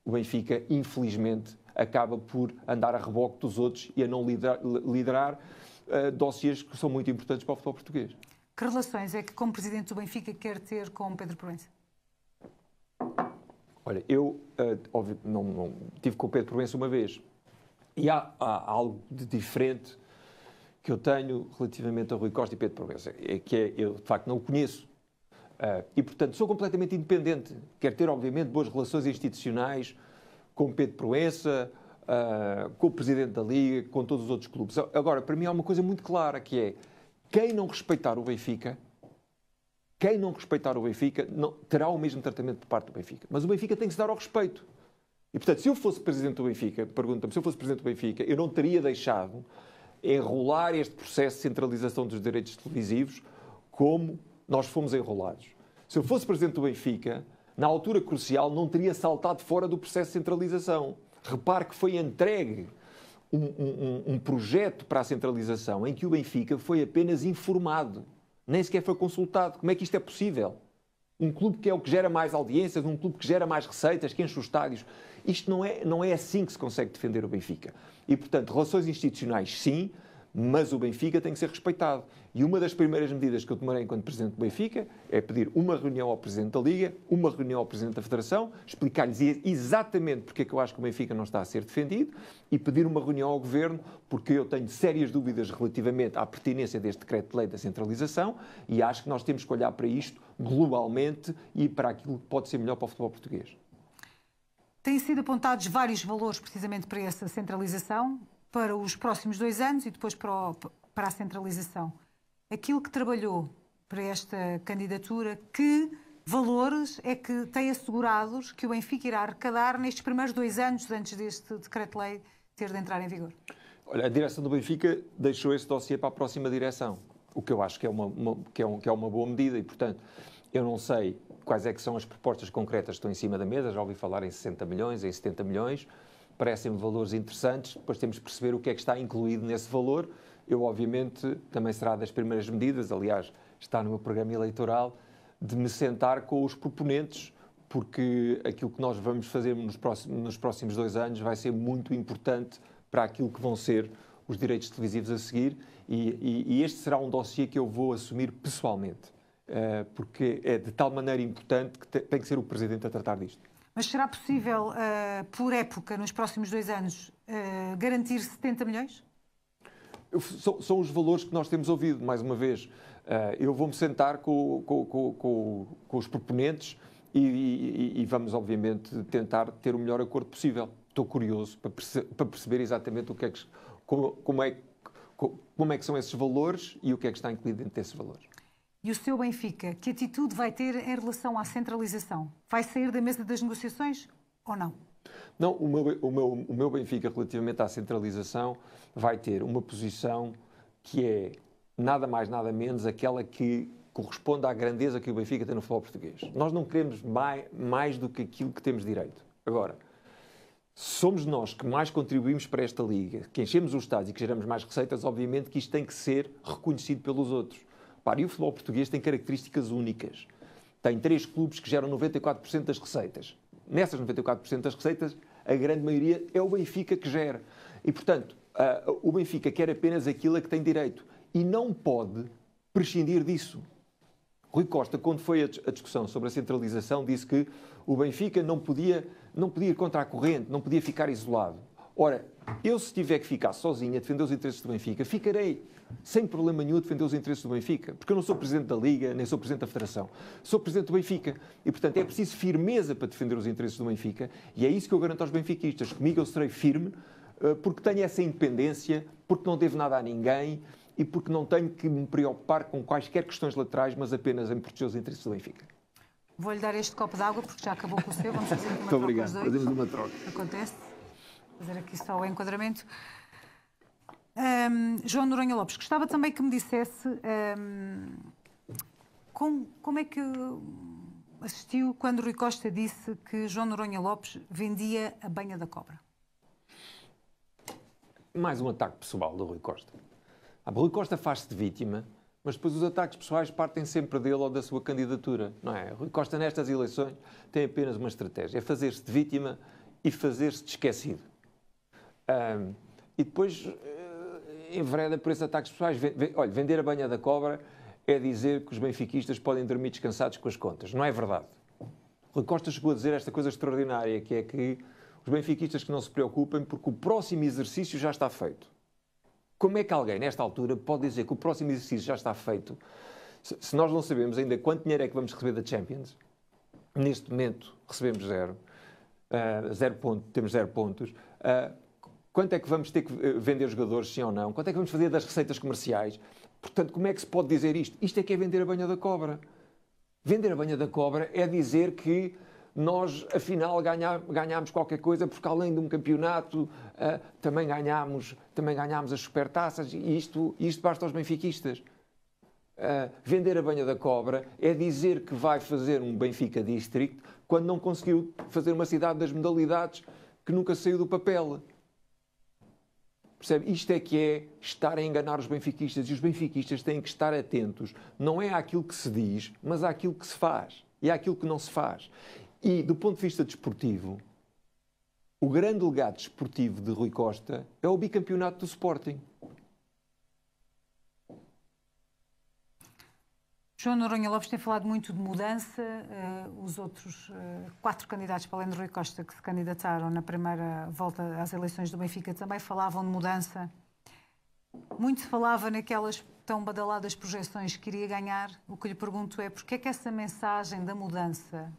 S2: O Benfica, infelizmente, acaba por andar a reboque dos outros e a não liderar dossiês que são muito importantes para o futebol português.
S1: Que relações é que, como presidente do Benfica, quer ter com Pedro Proença?
S2: Olha, eu não tive com o Pedro Proença uma vez. E há algo de diferente que eu tenho relativamente a Rui Costa e Pedro Proença. Eu, de facto, não o conheço. E, portanto, sou completamente independente. Quero ter, obviamente, boas relações institucionais com Pedro Proença, com o Presidente da Liga, com todos os outros clubes. Agora, para mim há uma coisa muito clara, que é quem não respeitar o Benfica não, terá o mesmo tratamento por parte do Benfica. Mas o Benfica tem que se dar ao respeito. E, portanto, se eu fosse Presidente do Benfica, pergunta-me, se eu fosse Presidente do Benfica, eu não teria deixado enrolar este processo de centralização dos direitos televisivos como nós fomos enrolados. Se eu fosse Presidente do Benfica, na altura crucial, não teria saltado fora do processo de centralização. Repare que foi entregue um projeto para a centralização em que o Benfica foi apenas informado, nem sequer foi consultado. Como é que isto é possível? Um clube que é o que gera mais audiências, um clube que gera mais receitas, que enche os estádios. Isto não é assim que se consegue defender o Benfica. E, portanto, relações institucionais, sim, mas o Benfica tem que ser respeitado. E uma das primeiras medidas que eu tomarei enquanto Presidente do Benfica é pedir uma reunião ao Presidente da Liga, uma reunião ao Presidente da Federação, explicar-lhes exatamente porque é que eu acho que o Benfica não está a ser defendido e pedir uma reunião ao Governo porque eu tenho sérias dúvidas relativamente à pertinência deste decreto-lei da centralização e acho que nós temos que olhar para isto globalmente e para aquilo que pode ser melhor para o futebol português.
S1: Têm sido apontados vários valores precisamente para essa centralização, para os próximos 2 anos e depois para a centralização. Aquilo que trabalhou para esta candidatura, que valores é que tem assegurados que o Benfica irá arrecadar nestes primeiros 2 anos antes deste decreto-lei ter de entrar em vigor?
S2: Olha, a direção do Benfica deixou esse dossiê para a próxima direção, o que eu acho que é uma boa medida e, portanto, eu não sei quais é que são as propostas concretas que estão em cima da mesa, já ouvi falar em 60 milhões, em 70 milhões, parecem-me valores interessantes, depois temos que perceber o que é que está incluído nesse valor. Eu, obviamente, também será das primeiras medidas, aliás, está no meu programa eleitoral, de me sentar com os proponentes, porque aquilo que nós vamos fazer nos próximos 2 anos vai ser muito importante para aquilo que vão ser os direitos televisivos a seguir e este será um dossiê que eu vou assumir pessoalmente, porque é de tal maneira importante que tem que ser o Presidente a tratar disto.
S1: Mas será possível, por época, nos próximos 2 anos, garantir 70 milhões?
S2: São os valores que nós temos ouvido, mais uma vez. Eu vou-me sentar com os proponentes e vamos, obviamente, tentar ter o melhor acordo possível. Estou curioso para perceber exatamente como é que são esses valores e o que é que está incluído dentro desses valores.
S1: E o seu Benfica, que atitude vai ter em relação à centralização? Vai sair da mesa das negociações ou não?
S2: Não, o meu Benfica, relativamente à centralização, vai ter uma posição que é nada mais, nada menos aquela que corresponde à grandeza que o Benfica tem no futebol português. Nós não queremos mais do que aquilo que temos direito. Agora, somos nós que mais contribuímos para esta Liga, que enchemos os estádios e que geramos mais receitas, obviamente que isto tem que ser reconhecido pelos outros. E o futebol português tem características únicas. Tem 3 clubes que geram 94% das receitas. Nessas 94% das receitas, a grande maioria é o Benfica que gera. E, portanto, o Benfica quer apenas aquilo a que tem direito. E não pode prescindir disso. Rui Costa, quando foi a discussão sobre a centralização, disse que o Benfica não podia ir contra a corrente, não podia ficar isolado. Ora, eu se tiver que ficar sozinho a defender os interesses do Benfica, ficarei sem problema nenhum a defender os interesses do Benfica, porque eu não sou Presidente da Liga, nem sou Presidente da Federação. Sou Presidente do Benfica. E, portanto, é preciso firmeza para defender os interesses do Benfica e é isso que eu garanto aos benfiquistas. Comigo eu serei firme, porque tenho essa independência, porque não devo nada a ninguém e porque não tenho que me preocupar com quaisquer questões laterais, mas apenas em proteger os interesses do Benfica.
S1: Vou-lhe dar este copo de água, porque já acabou com o seu. Vamos fazer uma
S2: Muito
S1: troca
S2: obrigado.
S1: os dois.
S2: Fazemos uma troca.
S1: Acontece. Vou fazer aqui só o enquadramento. João Noronha Lopes, gostava também que me dissesse como é que assistiu quando Rui Costa disse que João Noronha Lopes vendia a banha da cobra.
S2: Mais um ataque pessoal do Rui Costa. Rui Costa faz-se de vítima, mas depois os ataques pessoais partem sempre dele ou da sua candidatura, não é? Rui Costa nestas eleições tem apenas uma estratégia, é fazer-se de vítima e fazer-se de esquecido. E depois envereda por esses ataques pessoais. Olha, vender a banha da cobra é dizer que os benfiquistas podem dormir descansados com as contas. Não é verdade. Rui Costa chegou a dizer esta coisa extraordinária, que é que os benfiquistas que não se preocupem porque o próximo exercício já está feito. Como é que alguém, nesta altura, pode dizer que o próximo exercício já está feito se nós não sabemos ainda quanto dinheiro é que vamos receber da Champions? Neste momento recebemos 0. Temos 0 pontos. Quanto é que vamos ter que vender jogadores, sim ou não? Quanto é que vamos fazer das receitas comerciais? Portanto, como é que se pode dizer isto? Isto é que é vender a banha da cobra. Vender a banha da cobra é dizer que nós, afinal, ganhámos qualquer coisa, porque além de um campeonato, também ganhámos as supertaças, e isto basta aos benfiquistas. Vender a banha da cobra é dizer que vai fazer um Benfica District quando não conseguiu fazer uma cidade das modalidades que nunca saiu do papel. Percebe? Isto é que é estar a enganar os benfiquistas, e os benfiquistas têm que estar atentos, não é àquilo que se diz, mas àquilo que se faz e àquilo que não se faz. E, do ponto de vista desportivo, o grande legado desportivo de Rui Costa é o bicampeonato do Sporting.
S1: João Noronha Lopes tem falado muito de mudança. Os outros 4 candidatos, para além de Rui Costa, que se candidataram na primeira volta às eleições do Benfica, também falavam de mudança. Muito se falava naquelas tão badaladas projeções que iria ganhar. O que lhe pergunto é porque é que essa mensagem da mudança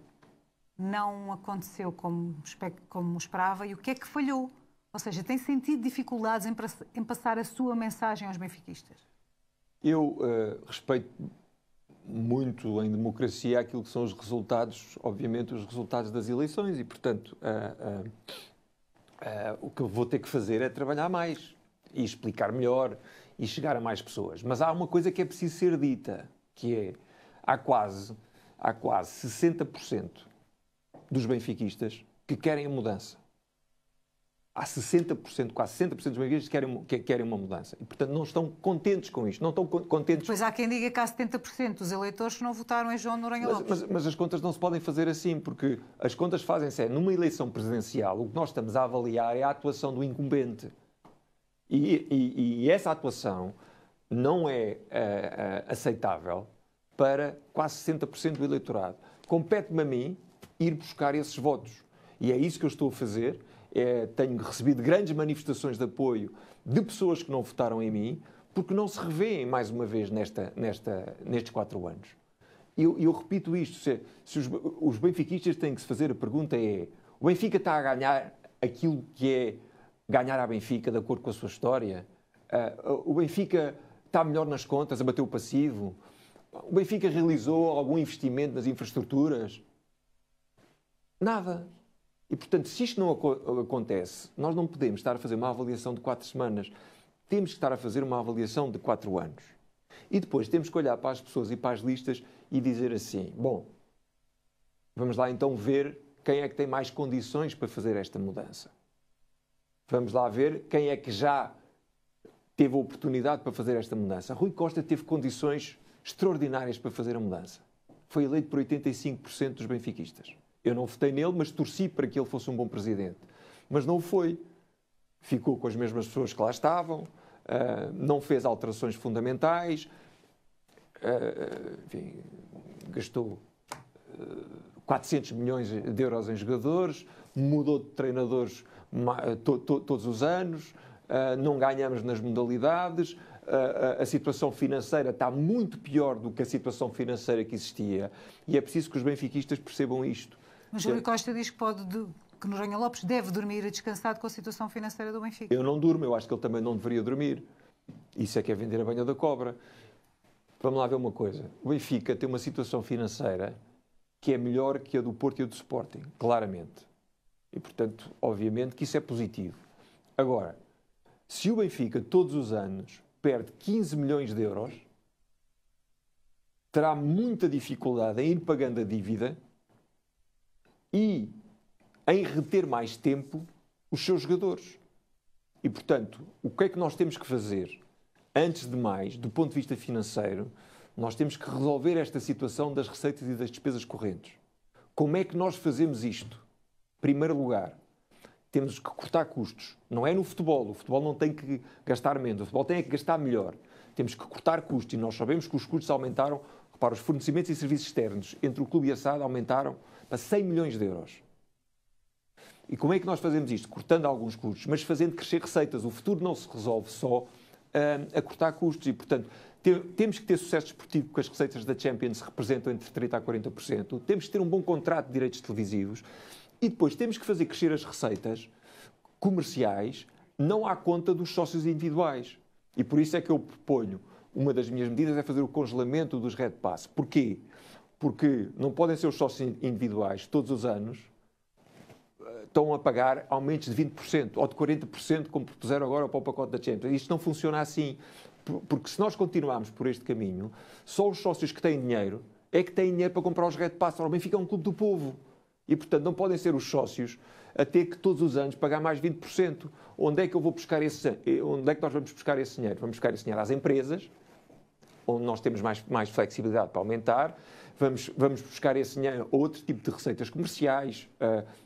S1: não aconteceu como esperava e o que é que falhou? Ou seja, tem sentido dificuldades em passar a sua mensagem aos benfiquistas?
S2: Eu respeito muito em democracia aquilo que são os resultados, obviamente os resultados das eleições e, portanto, o que eu vou ter que fazer é trabalhar mais e explicar melhor e chegar a mais pessoas. Mas há uma coisa que é preciso ser dita, que é, há quase 60% dos benfiquistas que querem a mudança. Há 60%, quase 60% dos benfiquistas que querem uma mudança. E, portanto, não estão contentes com isto. Não estão contentes...
S1: Pois há quem diga que há 70% dos eleitores que não votaram em João Noronha Lopes.
S2: Mas as contas não se podem fazer assim, porque as contas fazem-se numa eleição presidencial. O que nós estamos a avaliar é a atuação do incumbente. E essa atuação não é aceitável para quase 60% do eleitorado. Compete-me a mim ir buscar esses votos. E é isso que eu estou a fazer. Tenho recebido grandes manifestações de apoio de pessoas que não votaram em mim, porque não se revêem, mais uma vez, nestes 4 anos. Eu repito isto, se os benfiquistas têm que se fazer, a pergunta é, o Benfica está a ganhar aquilo que é ganhar à Benfica, de acordo com a sua história? O Benfica está melhor nas contas, a bater o passivo? O Benfica realizou algum investimento nas infraestruturas? Nada. E, portanto, se isto não acontece, nós não podemos estar a fazer uma avaliação de 4 semanas. Temos que estar a fazer uma avaliação de 4 anos. E depois temos que olhar para as pessoas e para as listas e dizer assim, bom, vamos lá então ver quem é que tem mais condições para fazer esta mudança. Vamos lá ver quem é que já teve a oportunidade para fazer esta mudança. Rui Costa teve condições extraordinárias para fazer a mudança. Foi eleito por 85% dos benfiquistas. Eu não votei nele, mas torci para que ele fosse um bom presidente. Mas não o foi. Ficou com as mesmas pessoas que lá estavam, não fez alterações fundamentais, enfim, gastou 400 milhões de euros em jogadores, mudou de treinadores todos os anos, não ganhamos nas modalidades, a situação financeira está muito pior do que a situação financeira que existia e é preciso que os benfiquistas percebam isto.
S1: Mas Rui Costa diz que Noronha Lopes deve dormir descansado com a situação financeira do Benfica.
S2: Eu não durmo, eu acho que ele também não deveria dormir. Isso é que é vender a banha da cobra. Vamos lá ver uma coisa. O Benfica tem uma situação financeira que é melhor que a do Porto e a do Sporting, claramente. E, portanto, obviamente que isso é positivo. Agora, se o Benfica todos os anos perde 15 milhões de euros, terá muita dificuldade em ir pagando a dívida e em reter mais tempo os seus jogadores. E, portanto, o que é que nós temos que fazer? Antes de mais, do ponto de vista financeiro, nós temos que resolver esta situação das receitas e das despesas correntes. Como é que nós fazemos isto? Em primeiro lugar, temos que cortar custos. Não é no futebol. O futebol não tem que gastar menos. O futebol tem que gastar melhor. Temos que cortar custos. E nós sabemos que os custos aumentaram. Repara, os fornecimentos e serviços externos entre o clube e a SAD aumentaram para 100 milhões de euros. E como é que nós fazemos isto? Cortando alguns custos, mas fazendo crescer receitas. O futuro não se resolve só a cortar custos. E, portanto, temos que ter sucesso desportivo, porque as receitas da Champions representam entre 30% a 40%. Temos que ter um bom contrato de direitos televisivos. E depois temos que fazer crescer as receitas comerciais não à conta dos sócios individuais. E por isso é que eu proponho, uma das minhas medidas é fazer o congelamento dos Red Pass. Porquê? Porque não podem ser os sócios individuais todos os anos estão a pagar aumentos de 20% ou de 40%, como propuseram agora para o pacote da Champions. Isto não funciona assim, porque se nós continuarmos por este caminho, só os sócios que têm dinheiro é que têm dinheiro para comprar os Red Pass. O Benfica é um clube do povo. E, portanto, não podem ser os sócios a ter que todos os anos pagar mais 20%. Onde é que eu vou buscar onde é que nós vamos buscar esse dinheiro? Vamos buscar esse dinheiro às empresas, onde nós temos mais flexibilidade para aumentar. Vamos buscar esse dinheiro a outro tipo de receitas comerciais,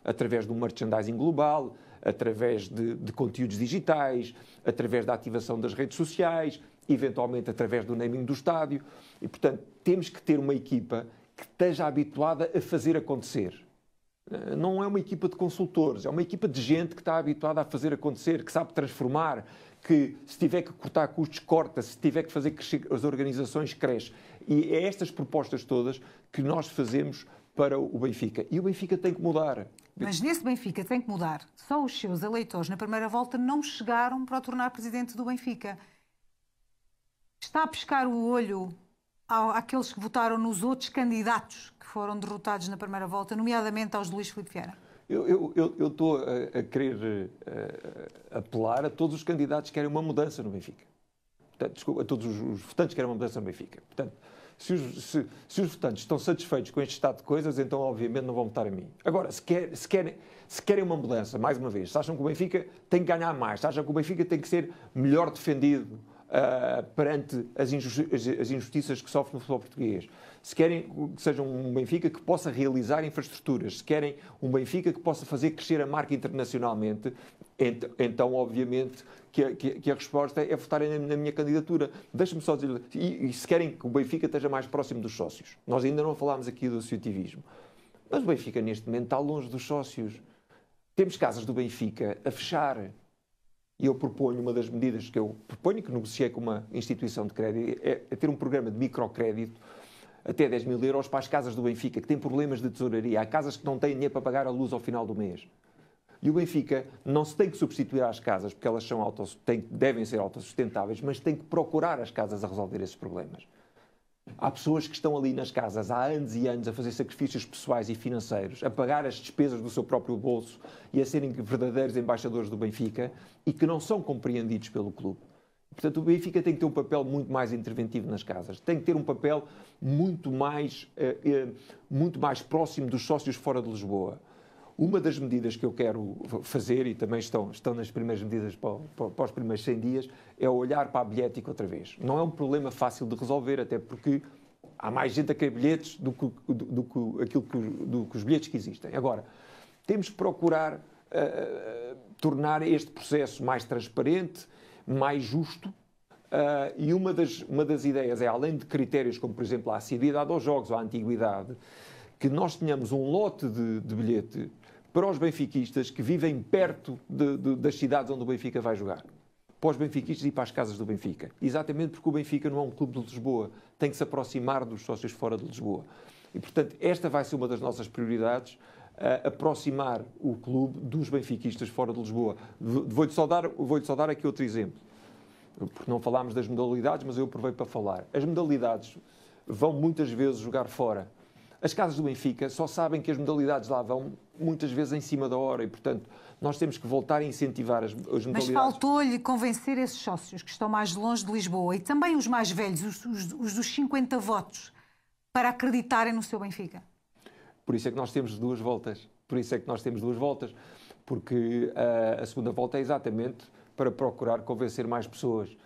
S2: através do merchandising global, através de conteúdos digitais, através da ativação das redes sociais, eventualmente através do naming do estádio. E, portanto, temos que ter uma equipa que esteja habituada a fazer acontecer. Não é uma equipa de consultores, é uma equipa de gente que está habituada a fazer acontecer, que sabe transformar, que se tiver que cortar custos, corta, se tiver que fazer crescer as organizações, cresce. E é estas propostas todas que nós fazemos para o Benfica. E o Benfica tem que mudar.
S1: Mas nesse Benfica tem que mudar. Só os seus eleitores na primeira volta não chegaram para o tornar presidente do Benfica. Está a pescar o olho àqueles que votaram nos outros candidatos que foram derrotados na primeira volta, nomeadamente aos de Luís Filipe Vieira?
S2: Eu estou a querer apelar a todos os candidatos que querem uma mudança no Benfica. Portanto, desculpa, a todos os votantes que querem uma mudança no Benfica. Portanto, se os votantes estão satisfeitos com este estado de coisas, então obviamente não vão votar a mim. Agora, se querem uma mudança, mais uma vez, se acham que o Benfica tem que ganhar mais, se acham que o Benfica tem que ser melhor defendido perante as injustiças que sofre no futebol português, se querem que seja um Benfica que possa realizar infraestruturas, se querem um Benfica que possa fazer crescer a marca internacionalmente, então obviamente que a resposta é votarem na minha candidatura. Deixa-me só dizer, e se querem que o Benfica esteja mais próximo dos sócios. Nós ainda não falámos aqui do associativismo, mas o Benfica neste momento está longe dos sócios. Temos casas do Benfica a fechar. E eu proponho, uma das medidas que eu proponho, que negociei com uma instituição de crédito, é ter um programa de microcrédito até 10 mil euros para as casas do Benfica, que têm problemas de tesouraria. Há casas que não têm dinheiro para pagar a luz ao final do mês. E o Benfica não se tem que substituir às casas, porque elas devem ser autossustentáveis, mas tem que procurar as casas a resolver esses problemas. Há pessoas que estão ali nas casas há anos e anos a fazer sacrifícios pessoais e financeiros, a pagar as despesas do seu próprio bolso e a serem verdadeiros embaixadores do Benfica e que não são compreendidos pelo clube. Portanto, o Benfica tem que ter um papel muito mais interventivo nas casas, tem que ter um papel muito mais próximo dos sócios fora de Lisboa. Uma das medidas que eu quero fazer, e também estão nas primeiras medidas para os primeiros 100 dias, é olhar para a bilhética outra vez. Não é um problema fácil de resolver, até porque há mais gente a querer bilhetes do que os bilhetes que existem. Agora, temos que procurar tornar este processo mais transparente, mais justo, e uma das ideias é, além de critérios como, por exemplo, a assiduidade aos jogos ou a antiguidade, que nós tenhamos um lote de bilhete para os benfiquistas que vivem perto das cidades onde o Benfica vai jogar. Para os benfiquistas e para as casas do Benfica. Exatamente porque o Benfica não é um clube de Lisboa. Tem que se aproximar dos sócios fora de Lisboa. E, portanto, esta vai ser uma das nossas prioridades, aproximar o clube dos benfiquistas fora de Lisboa. Vou-lhe só dar aqui outro exemplo. Porque não falámos das modalidades, mas eu aproveito para falar. As modalidades vão muitas vezes jogar fora. As casas do Benfica só sabem que as modalidades lá vão muitas vezes em cima da hora e, portanto, nós temos que voltar a incentivar as modalidades.
S1: Mas faltou-lhe convencer esses sócios que estão mais longe de Lisboa e também os mais velhos, os dos 50 votos, para acreditarem no seu Benfica?
S2: Por isso é que nós temos duas voltas. Porque a segunda volta é exatamente para procurar convencer mais pessoas.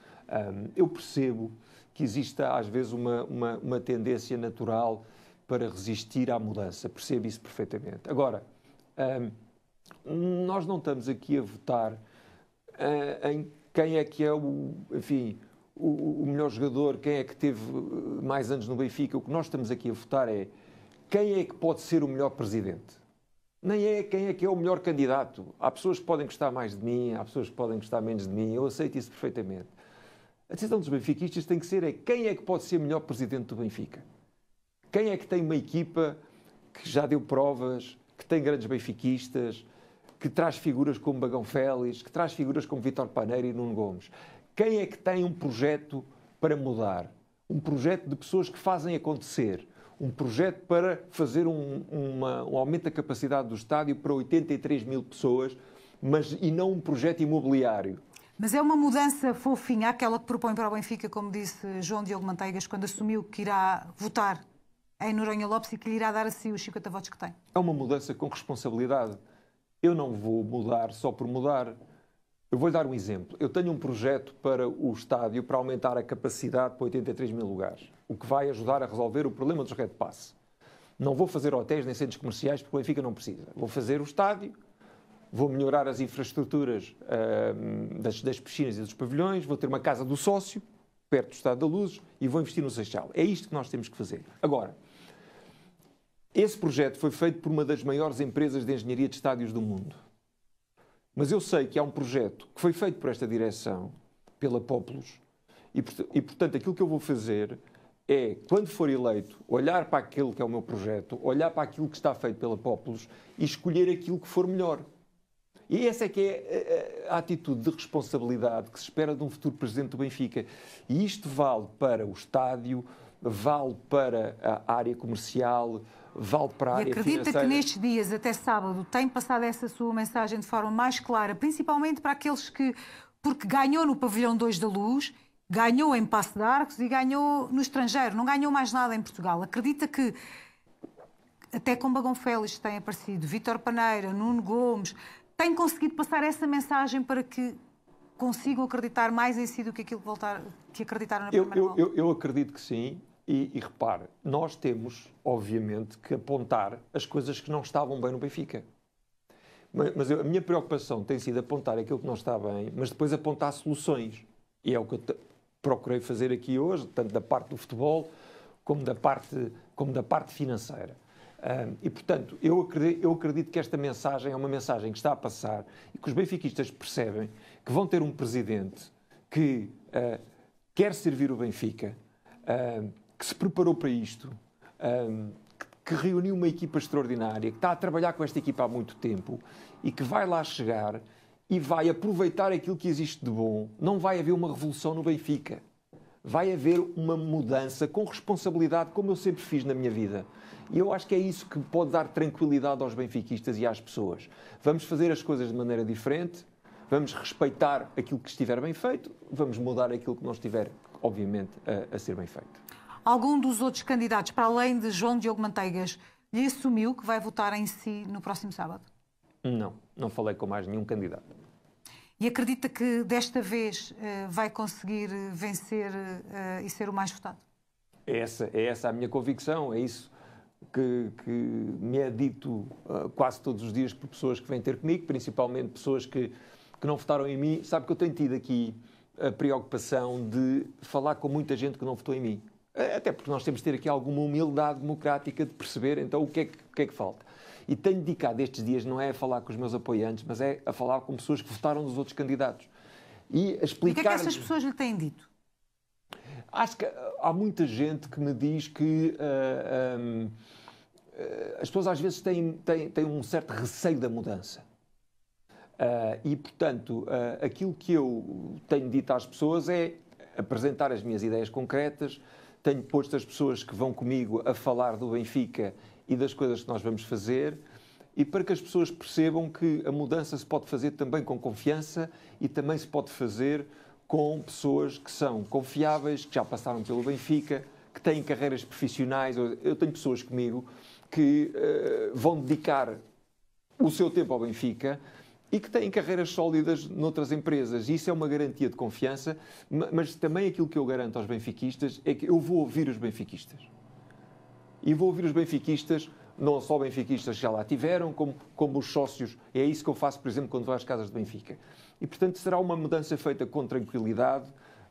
S2: Eu percebo que existe às vezes uma tendência natural para resistir à mudança. Percebo isso perfeitamente. Agora, nós não estamos aqui a votar em quem é que é o melhor jogador, quem é que teve mais anos no Benfica. O que nós estamos aqui a votar é quem é que pode ser o melhor presidente. Nem é quem é que é o melhor candidato. Há pessoas que podem gostar mais de mim, há pessoas que podem gostar menos de mim. Eu aceito isso perfeitamente. A decisão dos benfiquistas tem que ser quem é que pode ser o melhor presidente do Benfica. Quem é que tem uma equipa que já deu provas, que tem grandes benfiquistas, que traz figuras como Bagão Félix, que traz figuras como Vítor Paneiro e Nuno Gomes? Quem é que tem um projeto para mudar? Um projeto de pessoas que fazem acontecer? Um projeto para fazer um aumento da capacidade do estádio para 83 mil pessoas, e não um projeto imobiliário?
S1: Mas é uma mudança fofinha, aquela que propõe para o Benfica, como disse João Diogo Manteigas, quando assumiu que irá votar em Noronha Lopes e que lhe irá dar a si os 50 votos que tem?
S2: É uma mudança com responsabilidade. Eu não vou mudar só por mudar. Eu vou-lhe dar um exemplo. Eu tenho um projeto para o estádio para aumentar a capacidade para 83 mil lugares, o que vai ajudar a resolver o problema dos Red Pass. Não vou fazer hotéis nem centros comerciais porque o Benfica não precisa. Vou fazer o estádio, vou melhorar as infraestruturas das piscinas e dos pavilhões, vou ter uma casa do sócio, perto do Estádio da Luz, e vou investir no Seixal. É isto que nós temos que fazer. Agora, esse projeto foi feito por uma das maiores empresas de engenharia de estádios do mundo. Mas eu sei que há um projeto que foi feito por esta direção, pela Populus, e portanto, aquilo que eu vou fazer é, quando for eleito, olhar para aquele que é o meu projeto, olhar para aquilo que está feito pela Populus e escolher aquilo que for melhor. E essa é que é a atitude de responsabilidade que se espera de um futuro presidente do Benfica. E isto vale para o estádio, vale para a área comercial, vale para a área financeira.
S1: E acredita que nestes dias, até sábado, tem passado essa sua mensagem de forma mais clara, principalmente para aqueles que, porque ganhou no Pavilhão 2 da Luz, ganhou em Paço de Arcos e ganhou no estrangeiro, não ganhou mais nada em Portugal. Acredita que, até com Bagão Félix tem aparecido, Vítor Paneira, Nuno Gomes, tem conseguido passar essa mensagem para que consigam acreditar mais em si do que aquilo que acreditaram na primeira volta?
S2: Eu acredito que sim. E repare, nós temos, obviamente, que apontar as coisas que não estavam bem no Benfica. Mas a minha preocupação tem sido apontar aquilo que não está bem, mas depois apontar soluções. E é o que eu procurei fazer aqui hoje, tanto da parte do futebol como da parte financeira. E, portanto, eu acredito que esta mensagem é uma mensagem que está a passar e que os benfiquistas percebem que vão ter um presidente que quer servir o Benfica, que se preparou para isto, que reuniu uma equipa extraordinária, que está a trabalhar com esta equipa há muito tempo e que vai lá chegar e vai aproveitar aquilo que existe de bom. Não vai haver uma revolução no Benfica. Vai haver uma mudança com responsabilidade, como eu sempre fiz na minha vida. E eu acho que é isso que pode dar tranquilidade aos benfiquistas e às pessoas. Vamos fazer as coisas de maneira diferente, vamos respeitar aquilo que estiver bem feito, vamos mudar aquilo que não estiver, obviamente, a ser bem feito.
S1: Algum dos outros candidatos, para além de João Diogo Manteigas, lhe assumiu que vai votar em si no próximo sábado?
S2: Não falei com mais nenhum candidato.
S1: E acredita que desta vez vai conseguir vencer e ser o mais votado?
S2: É essa a minha convicção, é isso que me é dito quase todos os dias por pessoas que vêm ter comigo, principalmente pessoas que não votaram em mim. Sabe que eu tenho tido aqui a preocupação de falar com muita gente que não votou em mim. Até porque nós temos de ter aqui alguma humildade democrática de perceber então o que é que falta. E tenho dedicado estes dias, não é a falar com os meus apoiantes, mas é a falar com pessoas que votaram nos outros candidatos. E a explicar...
S1: E o que é que essas pessoas lhe têm dito?
S2: Acho que há muita gente que me diz que as pessoas às vezes têm um certo receio da mudança. E, portanto, aquilo que eu tenho dito às pessoas é apresentar as minhas ideias concretas. Tenho posto as pessoas que vão comigo a falar do Benfica e das coisas que nós vamos fazer, e para que as pessoas percebam que a mudança se pode fazer também com confiança e também se pode fazer com pessoas que são confiáveis, que já passaram pelo Benfica, que têm carreiras profissionais. Eu tenho pessoas comigo que vão dedicar o seu tempo ao Benfica e que têm carreiras sólidas noutras empresas. Isso é uma garantia de confiança, mas também aquilo que eu garanto aos benfiquistas é que eu vou ouvir os benfiquistas. E vou ouvir os benfiquistas, não só benfiquistas que já lá tiveram, como os sócios. É isso que eu faço, por exemplo, quando vou às casas de Benfica. E, portanto, será uma mudança feita com tranquilidade,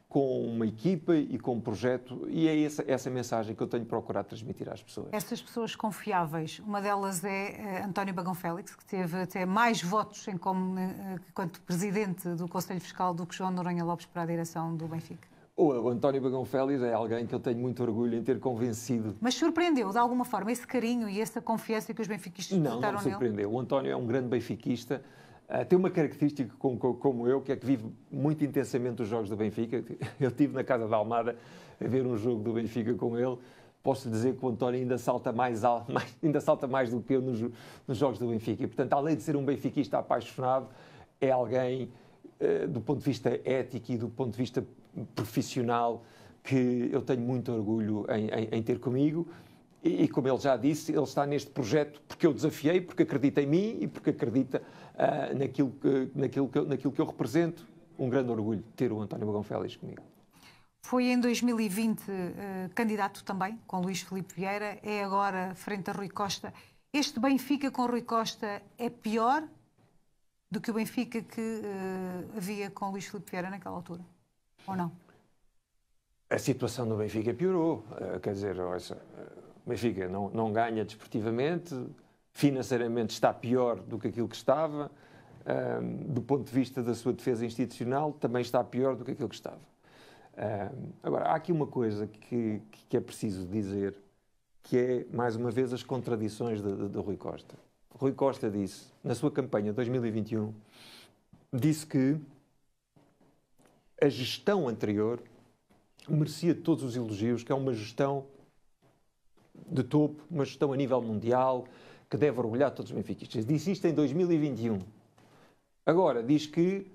S2: com uma equipa e com um projeto, e é essa mensagem que eu tenho procurado transmitir às pessoas.
S1: Essas pessoas confiáveis, uma delas é António Bagão Félix, que teve até mais votos enquanto presidente do Conselho Fiscal do que João Noronha Lopes para a direção do Benfica.
S2: O António Bagão Félix é alguém que eu tenho muito orgulho em ter convencido.
S1: Mas surpreendeu, de alguma forma, esse carinho e essa confiança que os benfiquistas
S2: votaram nele? Não me surpreendeu. O António é um grande benfiquista. Tem uma característica como eu, que é que vive muito intensamente os jogos do Benfica. Eu estive na Casa da Almada a ver um jogo do Benfica com ele. Posso dizer que o António ainda salta mais do que eu nos jogos do Benfica. E, portanto, além de ser um benfiquista apaixonado, é alguém, do ponto de vista ético e do ponto de vista profissional, que eu tenho muito orgulho em ter comigo. E como ele já disse, ele está neste projeto porque eu desafiei, porque acredita em mim e porque acredita naquilo que eu represento. Um grande orgulho ter o António Bagão Félix comigo.
S1: Foi em 2020 candidato também, com Luís Filipe Vieira, é agora frente a Rui Costa. Este Benfica com Rui Costa é pior do que o Benfica que havia com Luís Filipe Vieira naquela altura? Ou não?
S2: A situação do Benfica piorou. Quer dizer, o Benfica não ganha desportivamente, financeiramente está pior do que aquilo que estava, do ponto de vista da sua defesa institucional também está pior do que aquilo que estava. Agora, há aqui uma coisa que é preciso dizer, que é, mais uma vez, as contradições de Rui Costa. Rui Costa disse, na sua campanha de 2021, disse que a gestão anterior merecia todos os elogios, que é uma gestão de topo, uma gestão a nível mundial, que deve orgulhar todos os benfiquistas. Disse isto em 2021. Agora, diz que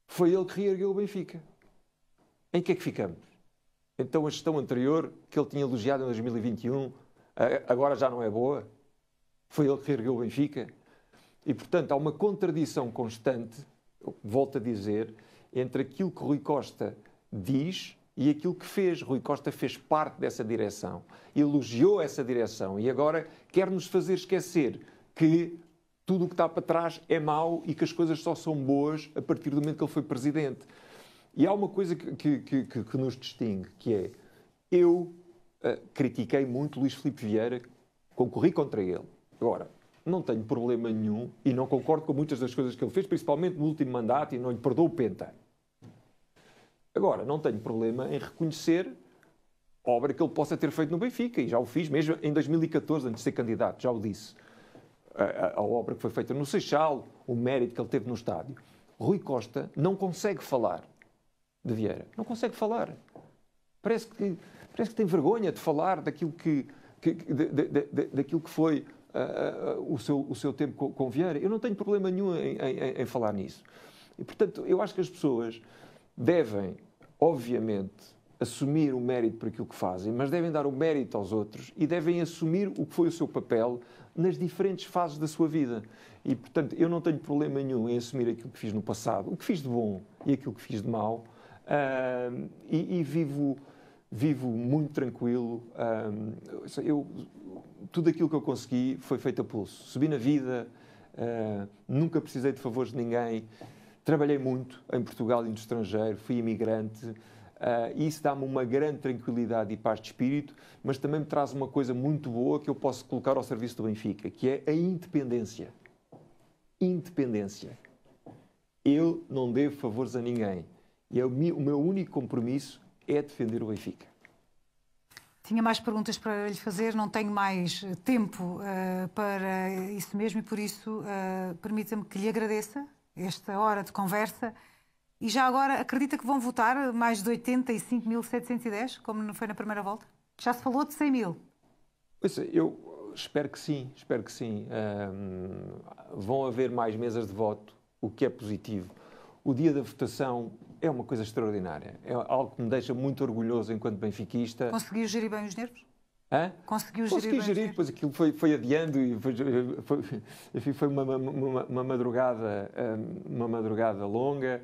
S2: foi ele que reergueu o Benfica. Em que é que ficamos? Então a gestão anterior, que ele tinha elogiado em 2021, agora já não é boa? Foi ele que reergueu o Benfica? E, portanto, há uma contradição constante, volto a dizer, entre aquilo que Rui Costa diz e aquilo que fez. Rui Costa fez parte dessa direção, elogiou essa direção e agora quer nos fazer esquecer que tudo o que está para trás é mau e que as coisas só são boas a partir do momento que ele foi presidente. E há uma coisa que nos distingue, que é, eu critiquei muito Luís Filipe Vieira, concorri contra ele. Agora, não tenho problema nenhum e não concordo com muitas das coisas que ele fez, principalmente no último mandato, e não lhe perdoo o penta. Agora, não tenho problema em reconhecer a obra que ele possa ter feito no Benfica, e já o fiz mesmo em 2014, antes de ser candidato, já o disse. A obra que foi feita no Seixal, o mérito que ele teve no estádio. Rui Costa não consegue falar de Vieira. Não consegue falar. Parece que tem vergonha de falar daquilo daquilo que foi o seu tempo com Vieira. Eu não tenho problema nenhum em falar nisso. E, portanto, eu acho que as pessoas devem, obviamente, assumir o mérito por aquilo que fazem, mas devem dar o mérito aos outros e devem assumir o que foi o seu papel nas diferentes fases da sua vida. E, portanto, eu não tenho problema nenhum em assumir aquilo que fiz no passado, o que fiz de bom e aquilo que fiz de mau, e vivo muito tranquilo. Tudo aquilo que eu consegui foi feito a pulso. Subi na vida, nunca precisei de favores de ninguém, trabalhei muito em Portugal e no estrangeiro, fui imigrante, e isso dá-me uma grande tranquilidade e paz de espírito, mas também me traz uma coisa muito boa que eu posso colocar ao serviço do Benfica, que é a independência. Independência. Eu não devo favores a ninguém. E o meu único compromisso é defender o Benfica.
S1: Tinha mais perguntas para lhe fazer, não tenho mais tempo para isso mesmo e por isso permita-me que lhe agradeça esta hora de conversa. E já agora, acredita que vão votar mais de 85.710, como foi na primeira volta? Já se falou de 100 mil.
S2: Eu espero que sim, espero que sim. Vão haver mais mesas de voto, o que é positivo. O dia da votação é uma coisa extraordinária. É algo que me deixa muito orgulhoso enquanto benfiquista.
S1: Conseguiu gerir bem os nervos?
S2: Hã?
S1: Consegui
S2: gerir, depois aquilo foi adiando e foi uma madrugada longa,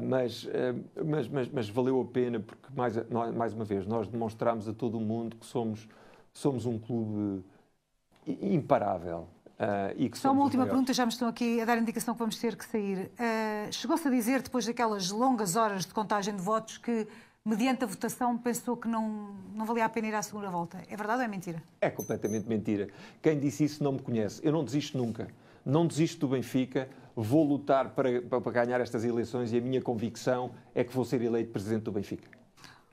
S2: mas valeu a pena porque, mais uma vez, nós demonstramos a todo o mundo que somos um clube imparável.
S1: Só uma última pergunta, já me estão aqui a dar indicação que vamos ter que sair. Chegou-se a dizer, depois daquelas longas horas de contagem de votos, que, mediante a votação, pensou que não valia a pena ir à segunda volta. É verdade ou é mentira? É
S2: completamente mentira. Quem disse isso não me conhece. Eu não desisto nunca. Não desisto do Benfica. Vou lutar para ganhar estas eleições e a minha convicção é que vou ser eleito presidente do Benfica.